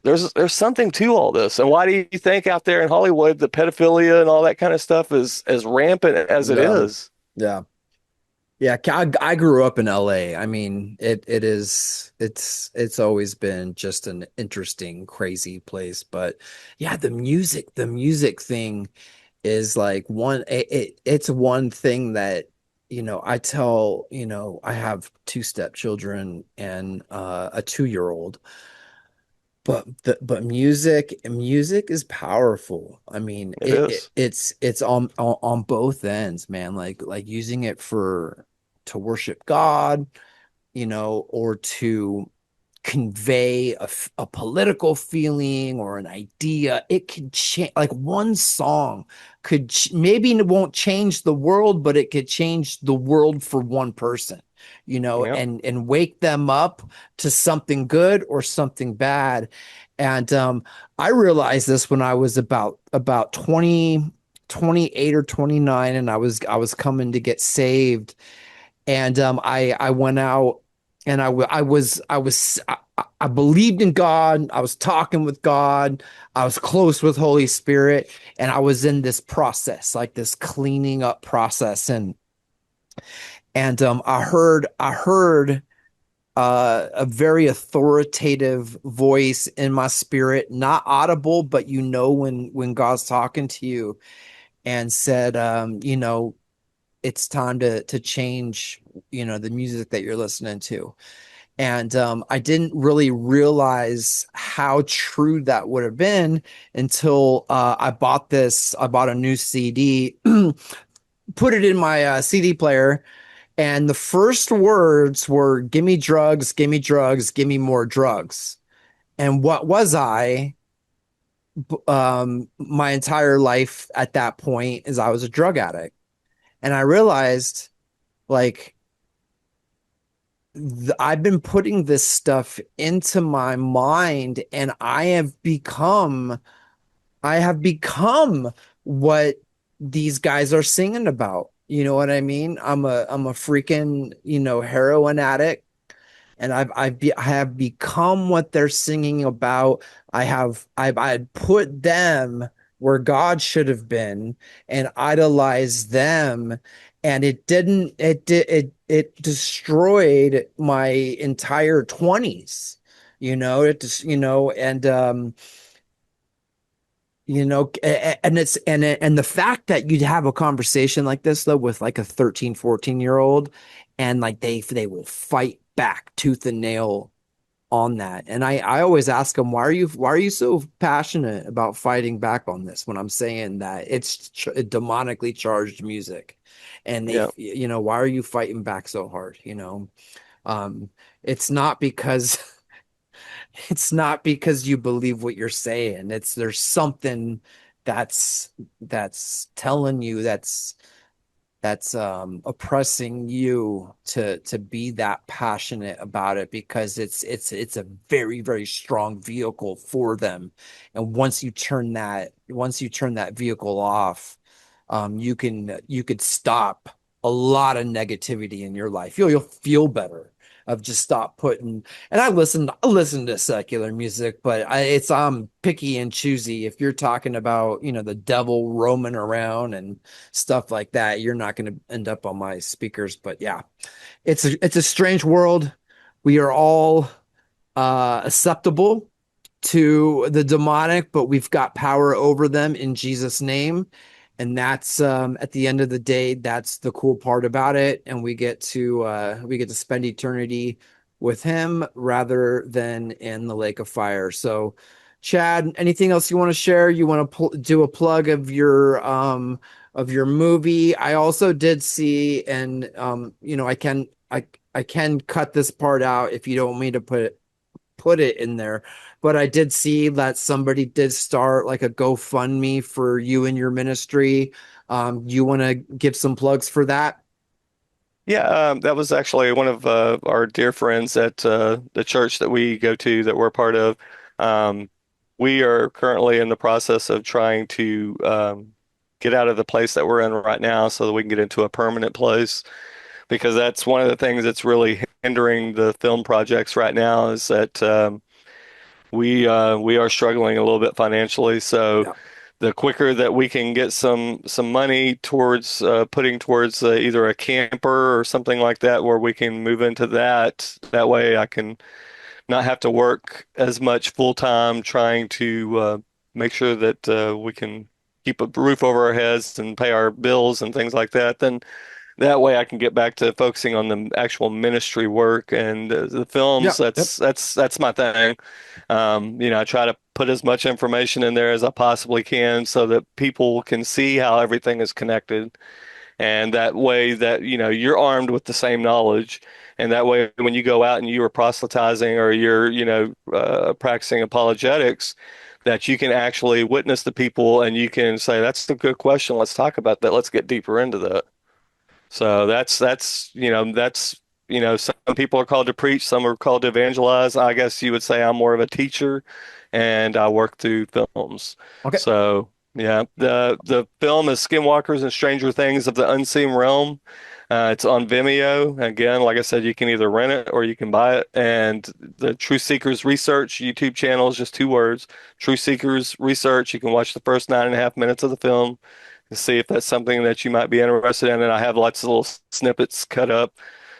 There's something to all this. And why do you think out there in Hollywood the pedophilia and all that kind of stuff is as rampant as it yeah, is? yeah. Yeah, I grew up in LA. I mean, it's always been just an interesting, crazy place. But yeah, the music thing is like it's one thing that I tell, I have two stepchildren and a 2-year-old. But music is powerful. I mean, It is. it's on both ends, man. Like using it for to worship God, or to convey a political feeling or an idea. It could change, like one song could maybe it won't change the world, but it could change the world for one person, Yep. and wake them up to something good or something bad. And I realized this when I was about 28 or 29, and I was coming to get saved. And I went out, and I believed in God. I was talking with God. I was close with Holy Spirit, and I was in this process, like this cleaning up process. And I heard a very authoritative voice in my spirit, not audible, but when God's talking to you, and said, it's time to change, the music that you're listening to. And I didn't really realize how true that would have been until I bought a new CD, put it in my CD player, and the first words were, "Give me drugs, give me drugs, give me more drugs." And what was I? My entire life at that point is I was a drug addict. And I realized, like, I've been putting this stuff into my mind, and I have become what these guys are singing about. You know what I mean? I'm a freaking, heroin addict, and I have become what they're singing about. I put them where God should have been, and idolized them, and it destroyed my entire 20s. It just, and and the fact that you'd have a conversation like this, though, with like a 13, 14-year-old, and like they will fight back tooth and nail on that. And I always ask them, why are you so passionate about fighting back on this, when I'm saying that it's demonically charged music? And Yeah. why are you fighting back so hard? Um, it's not because it's not because you believe what you're saying. There's something that's that's telling you, that's oppressing you to be that passionate about it, because it's a very, very strong vehicle for them. And once you turn that vehicle off, you could stop a lot of negativity in your life. You'll feel better of just stop putting. And I listen to secular music, but I'm picky and choosy. If you're talking about, the devil roaming around and stuff like that, you're not going to end up on my speakers. But yeah, it's a strange world. We are all acceptable to the demonic, but we've got power over them in Jesus' name. And that's, at the end of the day, that's the cool part about it. And we get to spend eternity with him rather than in the lake of fire. So, Chad, anything else you want to share? You want to do a plug of your movie? I also did see, and I can cut this part out if you don't want me to put it in there. But I did see that somebody did start like a GoFundMe for you and your ministry. You want to give some plugs for that? Yeah, that was actually one of our dear friends at the church that we go to that we're part of. Um, we are currently in the process of trying to get out of the place that we're in right now so that we can get into a permanent place, because that's one of the things that's really hindering the film projects right now, is that we are struggling a little bit financially. So Yeah. the quicker that we can get some money towards putting towards either a camper or something like that, where we can move into that, that way I can not have to work as much full time trying to make sure that we can keep a roof over our heads and pay our bills and things like that, then that way I can get back to focusing on the actual ministry work and the films. Yep. Yep. That's my thing. I try to put as much information in there as I possibly can so that people can see how everything is connected. And that way that, you're armed with the same knowledge. And that way, when you go out and you are proselytizing or you're, practicing apologetics, that you can actually witness the people and you can say, that's a good question. Let's talk about that. Let's get deeper into that. So some people are called to preach, some are called to evangelize. I guess you would say I'm more of a teacher and I work through films. Okay. So yeah, the film is Skinwalkers and Stranger Things of the Unseen Realm. It's on Vimeo. Again, like I said, you can either rent it or you can buy it. And the Truth Seekers Research YouTube channel is just two words. Truth Seekers Research. You can watch the first 9.5 minutes of the film and see if that's something that you might be interested in. And I have lots of little snippets cut up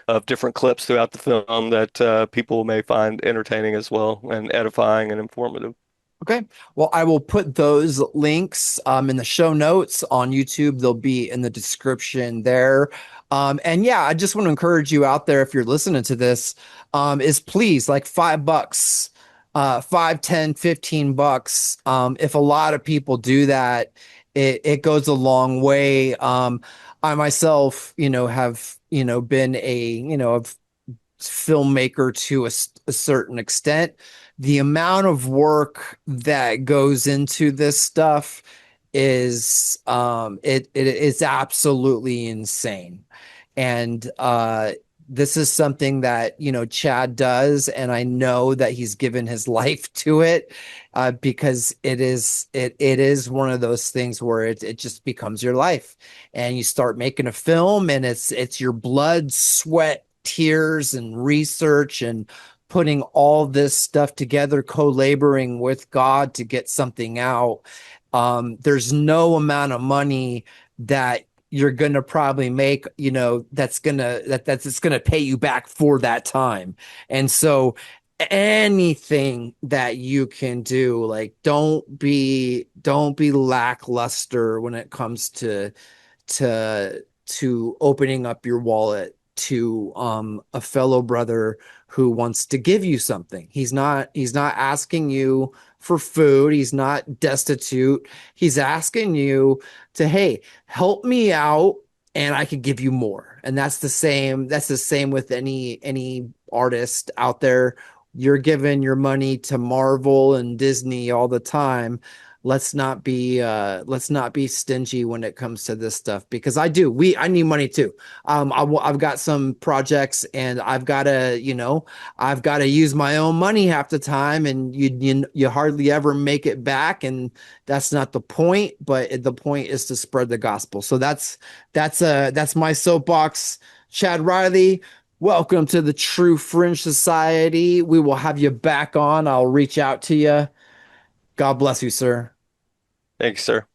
of different clips throughout the film that people may find entertaining as well and edifying and informative. Okay. Well, I will put those links in the show notes on YouTube. They'll be in the description there. And yeah, I just want to encourage you out there if you're listening to this, is please like $5, 5, 10, $15. If a lot of people do that, it goes a long way. I myself, have, been a filmmaker to a certain extent. The amount of work that goes into this stuff is it is absolutely insane. And this is something that Chad does, and I know that he's given his life to it, because it is one of those things where it just becomes your life, and you start making a film, and it's your blood, sweat, tears, and research, and putting all this stuff together, co-laboring with God to get something out. There's no amount of money that you're gonna probably make, that's gonna pay you back for that time. And so anything that you can do, like don't be lackluster when it comes to opening up your wallet to a fellow brother who wants to give you something. He's not asking you for food. He's not destitute. He's asking you to, hey, help me out and I could give you more. And that's the same with any artist out there. You're giving your money to Marvel and Disney all the time. Let's not be stingy when it comes to this stuff, because I need money too. I've got some projects, and I've got to use my own money half the time, and you hardly ever make it back, and that's not the point. But the point is to spread the gospel. So that's my soapbox. Chad Riley, welcome to the True Fringe Society. We will have you back on. I'll reach out to you. God bless you, sir. Thanks, sir.